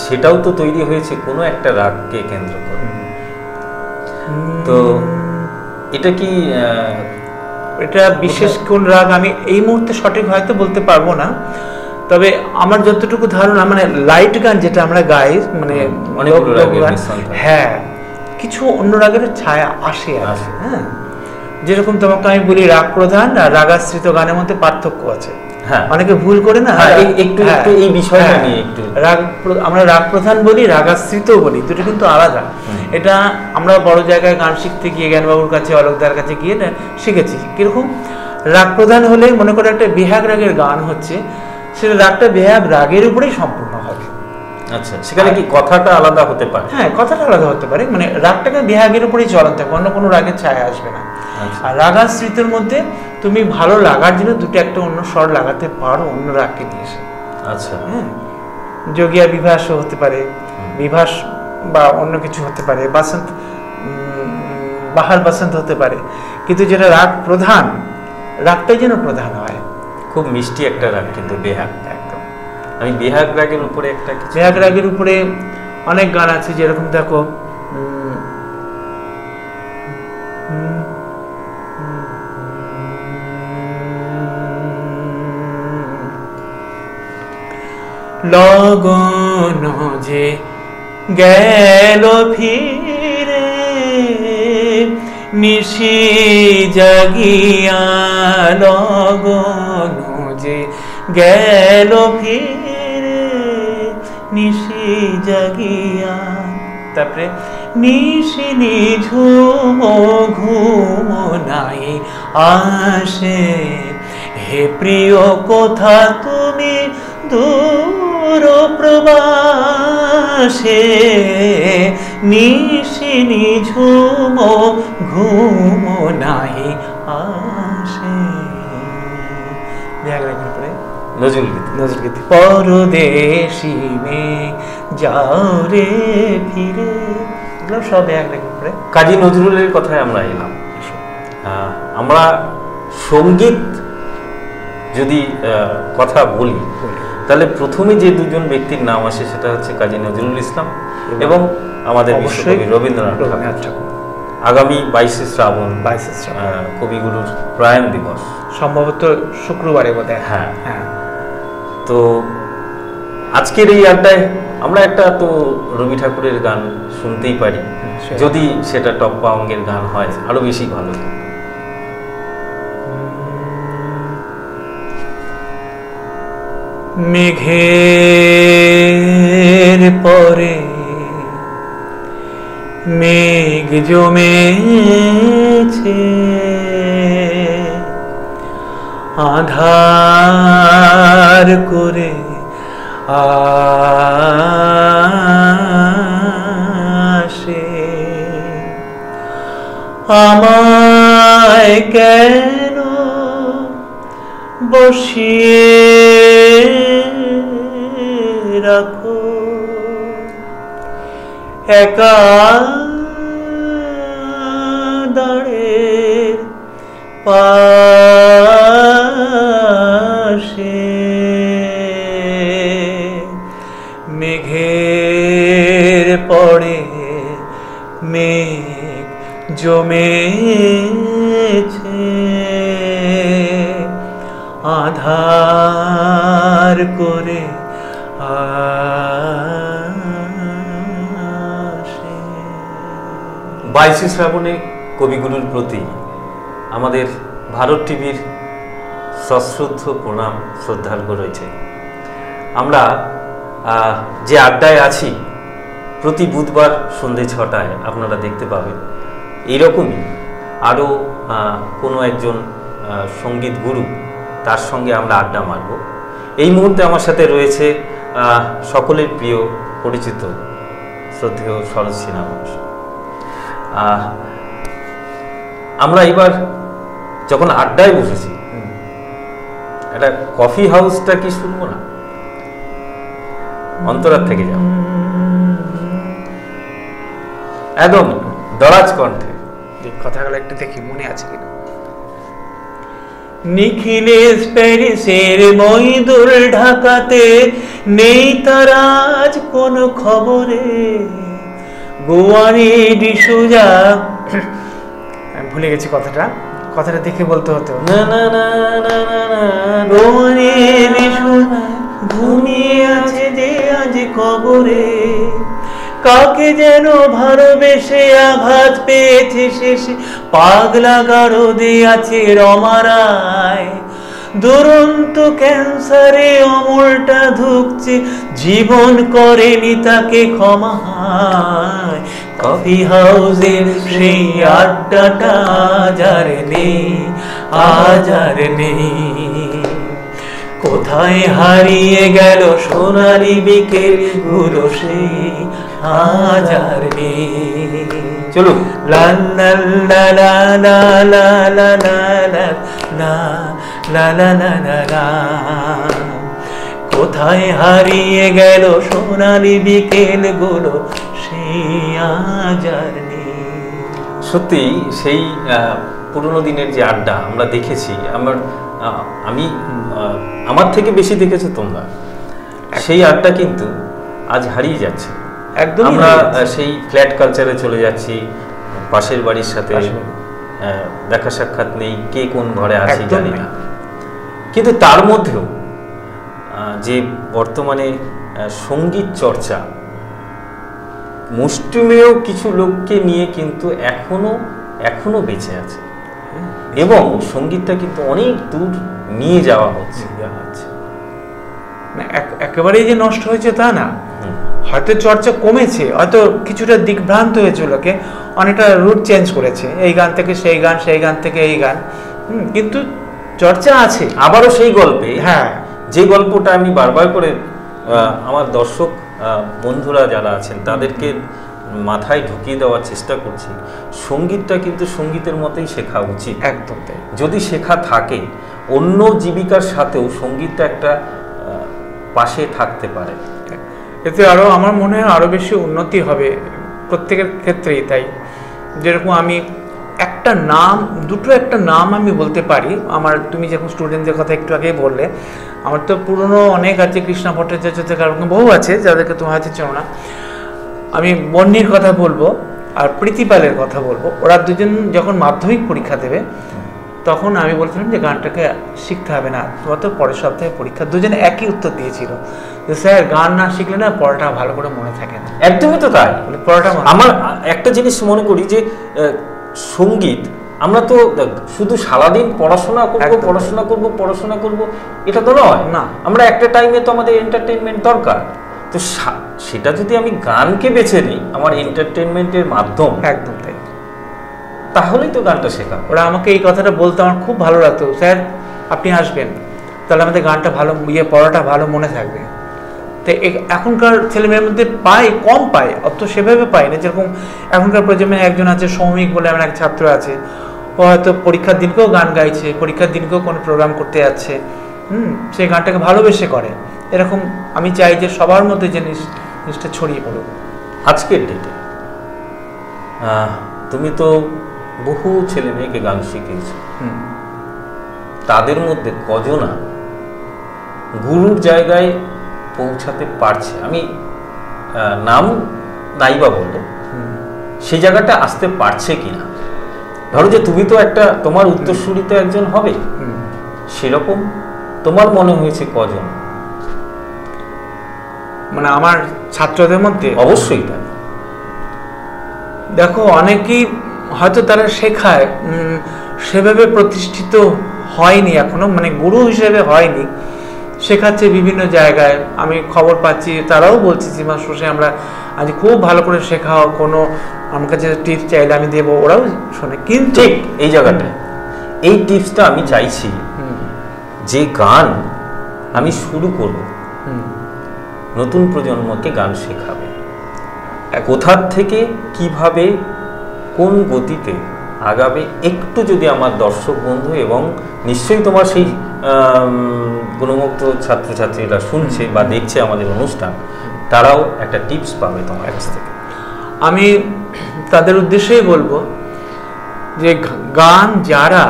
Speaker 2: সেটাও তো তৈরি হয়েছে কোনো একটা রাগকে কেন্দ্র করে। তো এটা কি
Speaker 3: এটা বিশেষ কোন রাগ আমি এই মুহূর্তে সঠিক হয়তো বলতে পারবো না, তবে আমার যতটুকু ধারণা মানে লাইট গান যেটা আমরা গাই মানে হ্যাঁ কিছু অন্য রাগের ছায়া আসে আসে। হ্যাঁ, যেরকম তোমাকে আমি বলি রাগ প্রধান আর রাগাশ্রিত গানের মধ্যে পার্থক্য আছে। হ্যাঁ, অনেকে ভুল করে না,
Speaker 2: একটু এই বিষয়টা নিয়ে একটু
Speaker 3: রাগ আমরা রাগ প্রধান বলি, রাগাশ্রিত বলি, দুটো কিন্তু আলাদা। এটা আমরা বড় জায়গায় গান শিখতে গিয়ে জ্ঞানবাবুর কাছে, অলোকদার কাছে গিয়ে শিখেছি। কিরকম রাগ প্রধান হলে মনে করে একটা বেহাগ রাগের গান হচ্ছে, সেটা রাগটা বেহাগ রাগের উপরেই সম্পূর্ণ হবে।
Speaker 2: আচ্ছা, সেখানে কি কথাটা আলাদা হতে পারে?
Speaker 3: হ্যাঁ, কথাটা আলাদা হতে পারে, মানে রাগটাকে বেহাগের উপরেই চলন থাকবে, অন্য কোনো রাগের ছায়া আসবে না। আর রাগাশ্রিতের মধ্যে তুমি ভালো লাগার জন্য দুটো একটা অন্য স্বর লাগাতে পারো অন্য রাগকে নিয়ে এসে।
Speaker 2: আচ্ছা,
Speaker 3: হ্যাঁ, যোগিয়া বিভাসও হতে পারে, বিভাস বা অন্য কিছু হতে পারে, বাসন্ত বাহার বাসন্ত হতে পারে, কিন্তু যেটা রাগ প্রধান, রাগটাই যেন প্রধান হয়।
Speaker 2: খুব মিষ্টি একটা রাগ কিন্তু বেহাগ। একদম, আমি বেহাগ রাগের উপরে একটা
Speaker 3: বেহাগ রাগের উপরে অনেক গান আছে, যেরকম দেখো লগন যে গেল ফিরে নিশি জাগিয়া, লগন যে গেল ফিরে নিশি জাগিয়া, তারপরে নিশি নিঝুম ঘুম নাই আসে, হে প্রিয় কোথা তুমি দূর প্রবাসে, নিশি নিঝুম ঘুম নাই আসে। নজরুলগীতি পরদেশি মেঘ যাও রে ফিরে, এগুলো সব এক করে।
Speaker 2: কাজী নজরুলের কথায় আমরা এলাম। আমরা সঙ্গীত যদি কথা বলি, তাহলে প্রথমে যে দুজন ব্যক্তির নাম আসে সেটা হচ্ছে কাজী নজরুল ইসলাম এবং আমাদের বিশ্বকবি রবীন্দ্রনাথ ঠাকুর। আগামী 22শে শ্রাবণ কবিগুরুর প্রয়াণ দিবস,
Speaker 3: সম্ভবত শুক্রবারে বোধহয়।
Speaker 2: হ্যাঁ হ্যাঁ, তো আজকের এই আড্ডায় আমরা একটা তো রবি ঠাকুরের গান শুনতেই পারি, যদি সেটা টপ্পা অঙ্গের গান হয় আরো বেশি ভালো।
Speaker 3: মেঘের পরে মেঘ জমেছে, আধার করে আসে, আমায় কেন বসিয়ে রাখো একা দাঁড়ের পাশে, মেঘের পরে মেঘ জমেছে, আধার করে আসে।
Speaker 2: 22শে শ্রাবণে কবিগুরুর প্রতি আমাদের ভারত টিভির সশ্রদ্ধ প্রণাম শ্রদ্ধার্ঘ্য রয়েছে। আমরা যে আড্ডায় আছি প্রতি বুধবার সন্ধ্যে 6টায় আপনারা দেখতে পাবেন। এইরকমই আরও কোনো একজন সঙ্গীত গুরু, তার সঙ্গে আমরা আড্ডা মারব। এই মুহূর্তে আমার সাথে রয়েছে সকলের প্রিয় পরিচিত শ্রদ্ধেয় শরৎ সিনহা মহাশয়। আমরা এবার যখন আড্ডায় বসেছি, একটা কফি হাউসটা কি শুনবো না? অন্তরার থেকে যাও, একদম দরাজ কণ্ঠে
Speaker 3: যে কথাগুলো একটু দেখি মনে আছে কিনা। নিখিলেশ প্যারিসের মইদুল ঢাকাতে, নেই তার আজ কোনো খবরে। গোয়ানি ডিসুজা, আমি ভুলে গেছি কথাটা দেখে বলতে হতো।
Speaker 2: না না না না না না,
Speaker 3: গোয়ানি ডিসুজা ঘুমিয়ে আছে যে আজ কবরে। কাকে যেন ভালোবেসে আঘাত পেয়েছে শেষে, পাগলা গারদে আছে রমারায়। দুরন্ত ক্যান্সারে অমলটা ধুকছে, জীবন করেনি তাকে ক্ষমা। কফি হাউসের সেই আড্ডাটা আজ আর নেই। কোথায় হারিয়ে গেল সোনালি বিকেল গুলো, সেই আজ আর নেই।
Speaker 2: চলো।
Speaker 3: লা লা লা লা লা লা লা লা লা লা লা লা লা লা। কোথায় হারিয়ে গেল সোনালি বিকেল গুলো, সেই আজ আর নেই।
Speaker 2: সত্যি সেই পুরোনো দিনের যে আড্ডা আমরা দেখেছি, আমার থেকে বেশি দেখেছো তোমরা, সেই আড্ডা কিন্তু আজ হারিয়ে যাচ্ছে।
Speaker 3: একদম
Speaker 2: আমরা সেই ফ্ল্যাট কালচারে চলে যাচ্ছি, পাশের বাড়ির সাথে দেখা সাক্ষাৎ নেই, কে কোন ঘরে আছে জানি না। কিন্তু তার মধ্যেও যে বর্তমানে সঙ্গীত চর্চা, মুষ্টিমেয় কিছু লোককে নিয়ে কিন্তু এখনো বেঁচে আছে, এবং সঙ্গীতটা কিন্তু অনেক দূর নিয়ে যাওয়া হচ্ছে।
Speaker 3: একেবারেই যে নষ্ট হয়েছে তা না, হয়তো চর্চা কমেছে, হয়তো কিছুটা দিকভ্রান্ত হয়েছে, লোকে অনেকটা রুট চেঞ্জ করেছে, এই গান থেকে সেই গান, সেই গান থেকে এই গান, কিন্তু চর্চা আছে।
Speaker 2: আবারও সেই গল্পে,
Speaker 3: হ্যাঁ,
Speaker 2: যে গল্পটা আমি বারবার করে আমার দর্শক বন্ধুরা যারা আছেন তাদেরকে মাথায় ঢুকিয়ে দেওয়ার চেষ্টা করছি, সঙ্গীতটা কিন্তু সঙ্গীতের মতোই শেখা উচিত।
Speaker 3: একদম তাই।
Speaker 2: যদি শেখা থাকে, অন্য জীবিকার সাথেও সঙ্গীতটা একটা পাশে থাকতে পারে,
Speaker 3: এতে আরও আমার মনে হয় আরও বেশি উন্নতি হবে প্রত্যেকের ক্ষেত্রেই। তাই যেরকম আমি একটা নাম আমি বলতে পারি, আমার, তুমি যখন স্টুডেন্টদের কথা একটু আগেই বললে, আমার তো পুরনো অনেক আছে, কৃষ্ণা ভট্টাচার্য থেকে বহু আছে যাদেরকে তোমার হয়তো চেনো না। আমি বন্নির কথা বলবো আর প্রীতিপালের কথা বলবো। ওরা দুজন যখন মাধ্যমিক পরীক্ষা দেবে, তখন আমি বলছিলাম যে গানটাকে শিখতে হবে না, তোমার তো পরের সপ্তাহে পরীক্ষা। দুজনে একই উত্তর দিয়েছিল যে স্যার, গান না শিখলে না পড়াটা ভালো করে মনে থাকে না।
Speaker 2: একদমই তো তাই।
Speaker 3: পড়াটা
Speaker 2: আমার একটা জিনিস মনে করি যে সঙ্গীত, আমরা তো শুধু সারাদিন পড়াশোনা করব এটা তো নয়
Speaker 3: না।
Speaker 2: আমরা একটা টাইমে তো আমাদের এন্টারটেইনমেন্ট দরকার, তো সেটা যদি আমি গানকে বেছে নিই আমার এন্টারটেইনমেন্টের মাধ্যম,
Speaker 3: একদম তাই,
Speaker 2: তাহলেই তো গানটা শেখা।
Speaker 3: ওরা আমাকে এই কথাটা বলতে আমার খুব ভালো লাগতো, স্যার আপনি আসবেন, তাহলে আমাদের গানটা ভালো, পড়াটা ভালো মনে থাকবে। তো এখনকার ছেলেমেয়ের মধ্যে কম পায়, অত সেভাবে পায় না। যেরকম এখনকার প্রজন্মে একজন আছে সৌমিক বলে, আমার এক ছাত্র আছে, ও হয়তো পরীক্ষার দিনকেও গান গাইছে, পরীক্ষার দিনকেও কোনো প্রোগ্রাম করতে যাচ্ছে, সেই গানটাকে ভালোবেসে করে। এরকম আমি চাই যে সবার মধ্যে জিনিসটা ছড়িয়ে পড়ুক।
Speaker 2: আজকের ডেটে তুমি তো বহু ছেলে মেয়েকে গান শিখিয়েছো, তাদের মধ্যে কজনা গুরুর জায়গায় পৌঁছাতে পারছে? আমি নাম নাইবা বললে সেই জায়গাটা আসতে পারছে কিনা? ধরো যে তুমি তো একটা, তোমার উত্তরসূরি তো একজন হবে, সেরকম তোমার মনে হয়েছে কজন?
Speaker 3: মানে আমার ছাত্রদের মধ্যে?
Speaker 2: অবশ্যই তাই।
Speaker 3: দেখো, অনেকেই হয়তো তারা শেখায়, সেভাবে প্রতিষ্ঠিত হয়নি এখনো, মানে গুরু হিসেবে হয়নি, শেখাচ্ছে বিভিন্ন জায়গায়। আমি খবর পাচ্ছি, তারাও বলছে যে মাস্টারমশাই আমরা আজ খুব ভালো করে শেখাও, কোনো আমার কাছে টিপস চাইলে আমি দেবো, ওরাও শোনে। কিন্তু
Speaker 2: ঠিক এই জায়গাটায় এই টিপসটা আমি চাইছি, যে গান আমি শুরু করব, নতুন প্রজন্মকে গান শেখাবে, কোথার থেকে কিভাবে কোন গতিতে আগাবে, একটু যদি আমার দর্শক বন্ধু এবং নিশ্চয়ই তোমার সেই গুণমুগ্ধ ছাত্রছাত্রীরা শুনছে বা দেখছে আমাদের অনুষ্ঠান, তারাও একটা টিপস পাবে তোমার কাছ থেকে।
Speaker 3: আমি তাদের উদ্দেশ্যেই বলবো যে গান যারা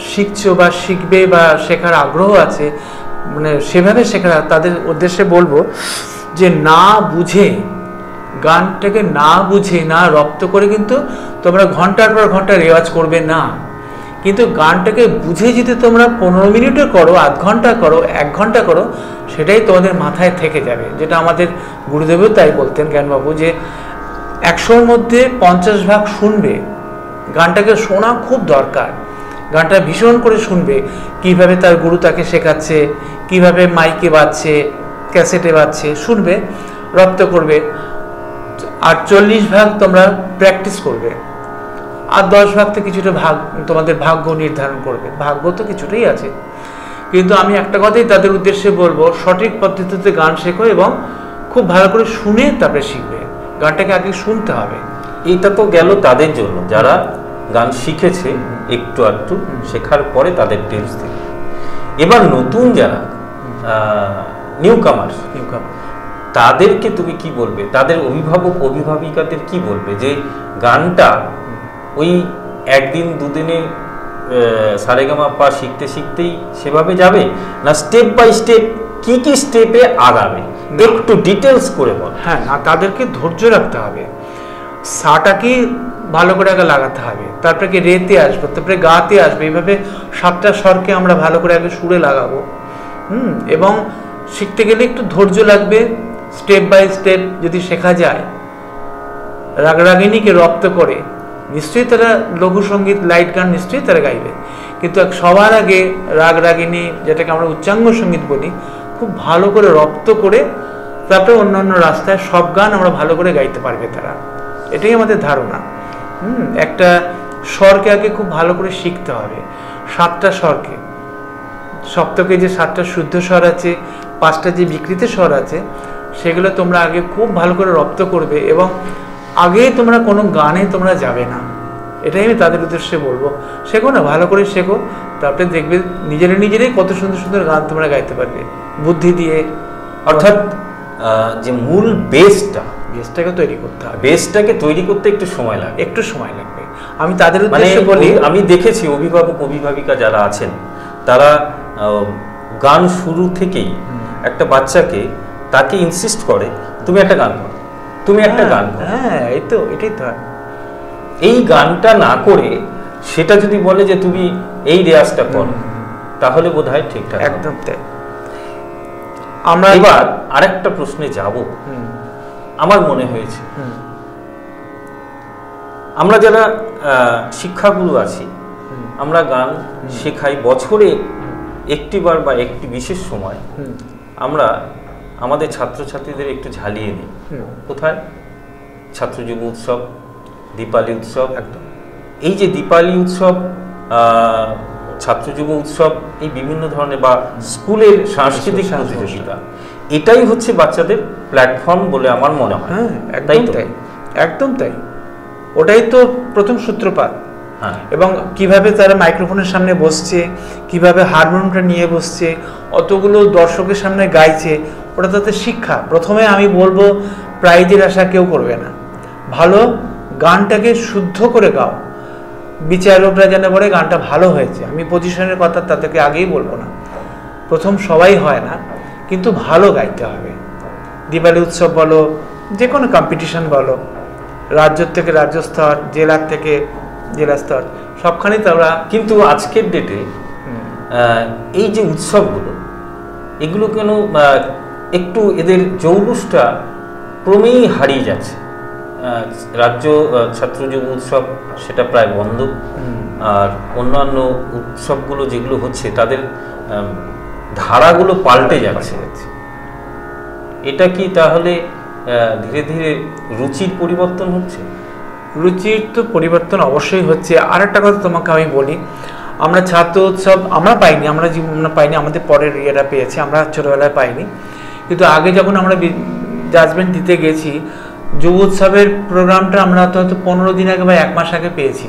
Speaker 3: শিখছো বা শিখবে বা শেখার আগ্রহ আছে, মানে সেভাবে শেখার, তাদের উদ্দেশ্যে বলবো যে না বুঝে, গানটাকে না বুঝে না রপ্ত করে কিন্তু তোমরা ঘন্টার পর ঘন্টা রেওয়াজ করবে না। কিন্তু গানটাকে বুঝে যদি তোমরা 15 মিনিটে করো, আধ ঘন্টা করো, 1 ঘন্টা করো, সেটাই তোমাদের মাথায় থেকে যাবে। যেটা আমাদের গুরুদেবও তাই বলতেন জ্ঞানবাবু, যে 100-র মধ্যে 50 ভাগ শুনবে। গানটাকে শোনা খুব দরকার, গানটা ভীষণ করে শুনবে, কিভাবে তার গুরু তাকে শেখাচ্ছে, কিভাবে মাইকে বাজছে, ক্যাসেটে বাজছে, শুনবে, রপ্ত করবে। আর 40 ভাগ তোমরা প্র্যাকটিস করবে, আর 10 ভাগ তো কিছুটা তোমাদের ভাগ্য নির্ধারণ করবে। ভাগ্য তো কিছুটাই আছে, কিন্তু আমি একটা কথাই তাদের উদ্দেশ্যে বলবো, সঠিক পদ্ধতিতে গান শেখো এবং খুব ভালো করে শুনে তারপরে শিখবে। গানটাকে আগে শুনতে হবে।
Speaker 2: এটা তো গেল তাদের জন্য যারা গান শিখেছে একটু একটু, শেখার পরে তাদের টিপস থেকে। এবার নতুন যারা নিউ কামার, তাদেরকে তুমি কি বলবে? তাদের অভিভাবক অভিভাবিকাদের কি বলবে যে গানটা ওই একদিন দুদিনে সারেগামাপা শিখতে শিখতেই সেভাবে যাবে, না স্টেপ বাই স্টেপ কি কি স্টেপে আগাবে? একটু ডিটেলস করে বল।
Speaker 3: হ্যাঁ, না, তাদেরকে ধৈর্য রাখতে হবে, সাটাকে ভালো করে আগে লাগাতে হবে, তারপরে কি রেতে আসবে, তারপরে গাতে আসবে, এইভাবে 7টা স্বরকে আমরা ভালো করে আগে সুরে লাগাবো। এবং শিখতে গেলে একটু ধৈর্য লাগবে। স্টেপ বাই স্টেপ যদি শেখা যায়, রাগরাগিনীকে রপ্ত করে নিশ্চয়ই তারা লঘু সঙ্গীত, লাইট গান নিশ্চয়ই তারা গাইবে, কিন্তু সবার আগে রাগরাগিনী, যেটাকে আমরা উচ্চাঙ্গ সঙ্গীত বলি, খুব ভালো করে রপ্ত করে তারপরে অন্যান্য রাস্তায় সব গান আমরা ভালো করে গাইতে পারবে তারা। এটাই আমাদের ধারণা। একটা স্বরকে আগে খুব ভালো করে শিখতে হবে, 7টা স্বরকে। সপ্তকে যে 7টা শুদ্ধ স্বর আছে, 5টা যে বিকৃত স্বর আছে, সেগুলো তোমরা আগে খুব ভালো করে রপ্ত করবে এবং আগে তোমরা কোনো গানে তোমরা যাবে না। এটাই আমি তাদের উদ্দেশ্যে বলবো, শেখো না, ভালো করে শেখো, তারপরে দেখবে নিজেরাই কত সুন্দর সুন্দর গান তোমরা গাইতে পারবে বুদ্ধি দিয়ে।
Speaker 2: অর্থাৎ যে মূল বেসটাকে
Speaker 3: তৈরি করতে হবে,
Speaker 2: বেসটাকে তৈরি করতে একটু সময় লাগবে।
Speaker 3: আমি তাদের উদ্দেশ্যে বলি,
Speaker 2: আমি দেখেছি অভিভাবক অভিভাবিকা যারা আছেন, তারা গান শুরু থেকেই একটা বাচ্চাকে তাকে ইনসিস্ট করে তুমি একটা গান করো, তুমি একটা গান করো।
Speaker 3: হ্যাঁ, এটাই তো।
Speaker 2: এই গানটা না করে সেটা যদি বলে যে তুমি এই রেয়াজটা করো, তাহলে বোধহয় ঠিকঠাক।
Speaker 3: একদম তাই। আমরা
Speaker 2: এবার আরেকটা প্রশ্নে যাব। আমার মনে হয়েছে আমরা যারা শিক্ষাগুরু আছি, আমরা গান শেখাই বছরে একটিবার বা একটি বিশেষ সময় আমরা আমাদের ছাত্রছাত্রীদের একটু ঝালিয়ে নিই। কোথায়? ছাত্র যুব উৎসব, দীপালি উৎসব।
Speaker 3: একদম।
Speaker 2: এই যে দীপালি উৎসব, ছাত্র যুব উৎসব, এই বিভিন্ন ধরনের বা স্কুলের সাংস্কৃতিক প্রতিযোগিতা, এটাই হচ্ছে বাচ্চাদের প্ল্যাটফর্ম বলে আমার মনে হয়।
Speaker 3: একদম তাই। ওটাই তো প্রথম সূত্রপাত। এবং কিভাবে তারা মাইক্রোফোনের সামনে বসছে, কিভাবে হারমোনিয়ামটা নিয়ে বসছে, অতগুলো দর্শকের সামনে গাইছে, ওটা তাদের শিক্ষা। প্রথমে আমি বলবো প্রাইজের আশা কেউ করবে না, ভালো গানটাকে শুদ্ধ করে গাও। বিচারকরা যেন বলে গানটা ভালো হয়েছে, আমি পজিশনের কথা তাদেরকে আগেই বলবো না, প্রথম সবাই হয় না, কিন্তু ভালো গাইতে হবে। দিওয়ালি উৎসব বলো, যে কোনো কম্পিটিশন বলো, রাজ্য থেকে রাজ্য স্তর, জেলার থেকে জেলা স্তর, সবখানেই তারা।
Speaker 2: কিন্তু আজকের ডেটে এই যে উৎসবগুলো, এগুলো কেন একটু এদের জৌলুসটা ক্রমেই হারিয়ে যাচ্ছে। রাজ্য ছাত্র যুব উৎসব সেটা প্রায় বন্ধ, আর অন্যান্য উৎসবগুলো যেগুলো হচ্ছে তাদের ধারাগুলো পাল্টে যাচ্ছে। এটা কি তাহলে ধীরে ধীরে রুচির পরিবর্তন হচ্ছে?
Speaker 3: রুচির তো পরিবর্তন অবশ্যই হচ্ছে। আর একটা কথা তোমাকে আমি বলি, আমরা ছাত্র উৎসব আমরা পাইনি, আমরা পাইনি, আমাদের পরের ইয়েরা পেয়েছি, আমরা ছোটোবেলায় পাইনি। কিন্তু আগে যখন আমরা জাজমেন্ট দিতে গেছি, যুব উৎসবের প্রোগ্রামটা আমরা তো হয়তো 15 দিন আগে বা 1 মাস আগে পেয়েছি।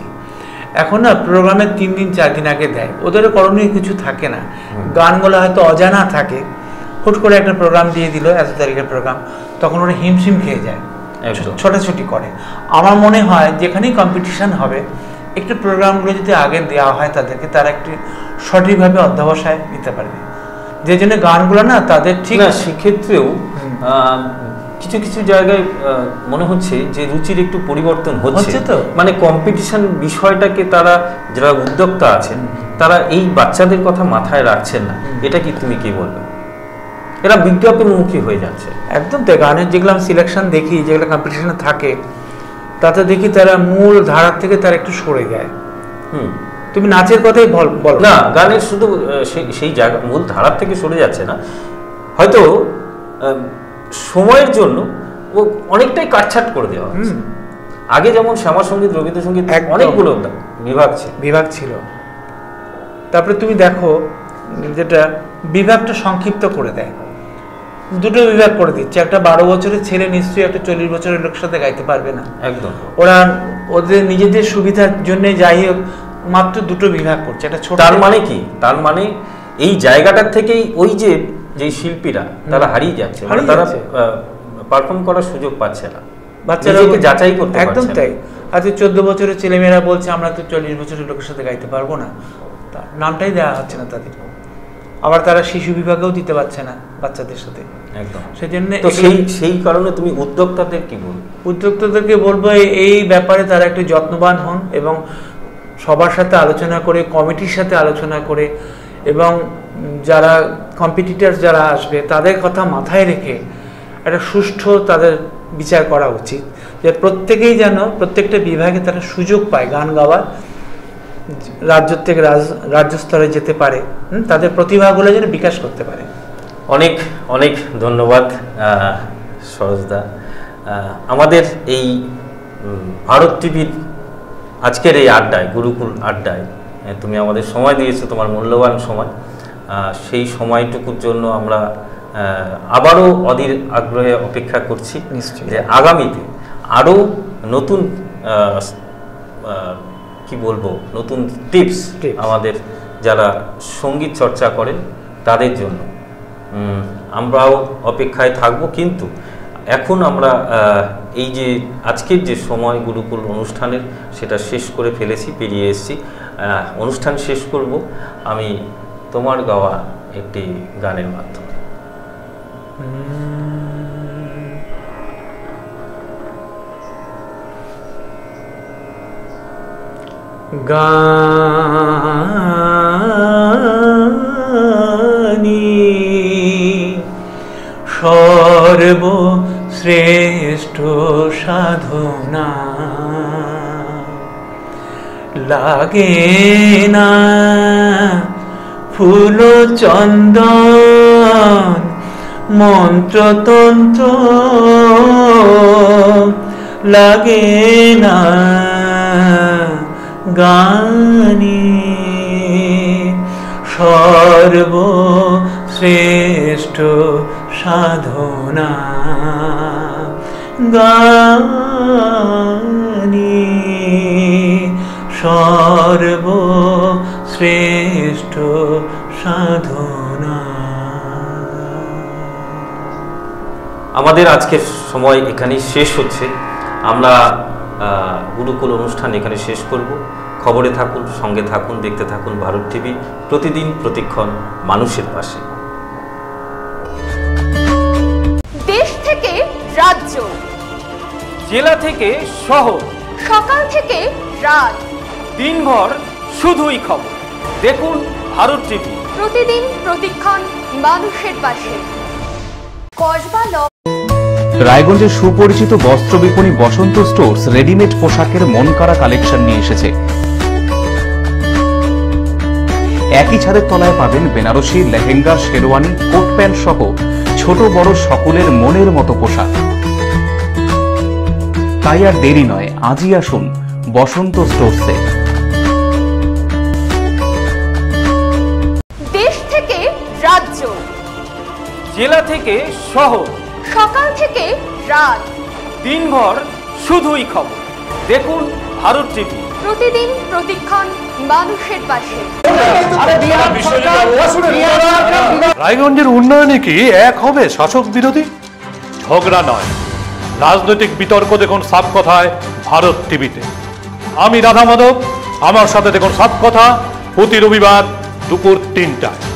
Speaker 3: এখন না প্রোগ্রামের 3 দিন 4 দিন আগে দেয়, ওদেরও করণীয় কিছু থাকে না, গানগুলো হয়তো অজানা থাকে, হুট করে একটা প্রোগ্রাম দিয়ে দিল, এত তারিখের প্রোগ্রাম, তখন ওরা হিমশিম খেয়ে যায়, ছোটাছুটি করে। আমার মনে হয় যেখানেই কম্পিটিশান হবে একটু প্রোগ্রামগুলো যদি আগে দেওয়া হয় তাদেরকে, তারা একটু সঠিকভাবে অধ্যবসায় নিতে পারবে। যে জন্য গানগুলো না তাদের ঠিক
Speaker 2: না, সেক্ষেত্রেও কিছু কিছু জায়গায় মনে হচ্ছে যে রুচির একটু পরিবর্তন হচ্ছে
Speaker 3: তো,
Speaker 2: মানে কম্পিটিশন বিষয়টাকে তারা যারা উদ্যোক্তা আছেন তারা এই বাচ্চাদের কথা মাথায় রাখছেন না। এটা কি তুমি কি বলবে? এরা বিজ্ঞাপনমুখী হয়ে যাচ্ছে।
Speaker 3: একদম তাই। গানের যেগুলো আমি সিলেকশন দেখি, যেগুলো কম্পিটিশনে থাকে, তাতে দেখি তারা মূল ধারার থেকে তারা একটু সরে যায়। তুমি নাচের কথাই বল
Speaker 2: না, গানের শুধু সেই জায়গা মূল ধারার থেকে সরে যাচ্ছে না, হয়তো সময়ের জন্য ও অনেকটাই কাটছাট করে দেওয়া হচ্ছে। আগে যেমন শ্যামা সঙ্গীত, রবীন্দ্রসঙ্গীত অনেকগুলো বিভাগ ছিল।
Speaker 3: তারপরে তুমি দেখো যেটা বিভাগটা সংক্ষিপ্ত করে দেয়, দুটো বিভাগ করে দিচ্ছে। একটা 12 বছরের ছেলে নিশ্চয়ই একটা 40 বছরের লোকের সাথে গাইতে পারবে না।
Speaker 2: একদম,
Speaker 3: ওরা ওদের নিজেদের সুবিধার জন্য যাই হোক মাত্র দুটো বিভাগ করছে। একটা ছোট,
Speaker 2: তার মানে কি? তার মানে এই জায়গাটার থেকেই ওই যে শিল্পীরা তারা হারিয়ে যাচ্ছে, মানে তারা পারফর্ম করার সুযোগ পাচ্ছে না, বাচ্চাদেরকে যাচাই করতে পারছে না।
Speaker 3: একদম তাই। আজকে 14 বছরের ছেলেমেয়েরা বলছে আমরা তো 40 বছরের লোকের সাথে গাইতে পারবো না, নামটাই দেওয়া হচ্ছে না তাদের। আবার তারা শিশু বিভাগেও দিতে পারছে না বাচ্চাদের সাথে।
Speaker 2: একদম,
Speaker 3: সেজন্য
Speaker 2: তো সেই কারণে তুমি উদ্যোক্তাদের কি বলবে?
Speaker 3: উদ্যোক্তাদেরকে বলবো এই ব্যাপারে তারা একটু যত্নবান হন এবং সবার সাথে আলোচনা করে, কমিটির সাথে আলোচনা করে, এবং যারা কম্পিটিটর যারা আসবে তাদের কথা মাথায় রেখে একটা সুষ্ঠু তাদের বিচার করা উচিত, যে প্রত্যেকেই যেন প্রত্যেকটা বিভাগে তারা সুযোগ পায় গান গাওয়ার, রাজ্য থেকে রাজ্য স্তরে যেতে পারে, তাদের প্রতিভাগুলো যেন বিকাশ করতে পারে।
Speaker 2: অনেক অনেক ধন্যবাদ সরোজদা। আমাদের এই ভারত টিভির আজকের এই আড্ডায়, গুরুকুল আড্ডায় তুমি আমাদের সময় দিয়েছো, তোমার মূল্যবান সময়। সেই সময়টুকুর জন্য আমরা আবারও অধীর আগ্রহে অপেক্ষা করছি যে আগামীতে আরও নতুন কি বলবো, নতুন টিপস আমাদের যারা সঙ্গীত চর্চা করেন তাদের জন্য আমরাও অপেক্ষায় থাকব। কিন্তু এখন আমরা এই যে আজকের যে সময় গুরুকুল অনুষ্ঠানের, সেটা শেষ করে ফেলেছি, পেরিয়ে এসেছি। অনুষ্ঠান শেষ করব আমি তোমার গাওয়া একটি গানের মাধ্যমে।
Speaker 3: গানি সর্বশ্রেষ্ঠ সাধনা, লাগে না ফুল চন্দন মন্ত্রতন্ত্র, লাগে না গানি সর্বশ্রেষ্ঠ সাধনা, গানি সর্বশ্রেষ্ঠ সাধনা।
Speaker 2: আমাদের আজকের সময় এখানেই শেষ হচ্ছে। আমরা গুরুকুল অনুষ্ঠান এখানে শেষ করব। খবরে থাকুন, সঙ্গে থাকুন, দেখতে থাকুন ভারত টিভি, প্রতিদিন প্রতিক্ষণ মানুষের পাশে।
Speaker 1: দেশ থেকে রাজ্য,
Speaker 2: জেলা থেকে শহর,
Speaker 1: সকাল থেকে রাত,
Speaker 2: দিনভর শুধুই খবর। দেখুন ভারত টিভি,
Speaker 1: প্রতিদিন প্রতিক্ষণ মানুষের পাশে। কসবা
Speaker 4: রায়গঞ্জের সুপরিচিত বস্ত্র বিপণী বসন্ত স্টোর্স রেডিমেড পোশাকের মনকাড়া কালেকশন নিয়ে এসেছে। একই ছাদের তলায় পাবেন বেনারসি, লেহেঙ্গা, শেরওয়ানি, কোট প্যান্ট সহ ছোট বড় সকলের মনের মতো পোশাক। তাই আর দেরি নয়, আজই আসুন বসন্ত স্টোর্সে।
Speaker 1: দেশ থেকে রাজ্য,
Speaker 2: জেলা থেকে শহর,
Speaker 1: সকাল থেকে রাত,
Speaker 2: দিনভর শুধুই খবর। দেখুন ভারত টিভি,
Speaker 1: প্রতিদিন প্রতিক্ষণ মানুষের পাশে।
Speaker 5: রায়গঞ্জের উন্নয়নে কি এক হবে শাসক বিরোধী? ঝগড়া নয়, রাজনৈতিক বিতর্ক দেখুন সাফ কথায় ভারত টিভিতে। আমি রাধা মাধব, আমার সাথে দেখুন সব কথা প্রতি রবিবার দুপুর 3টায়।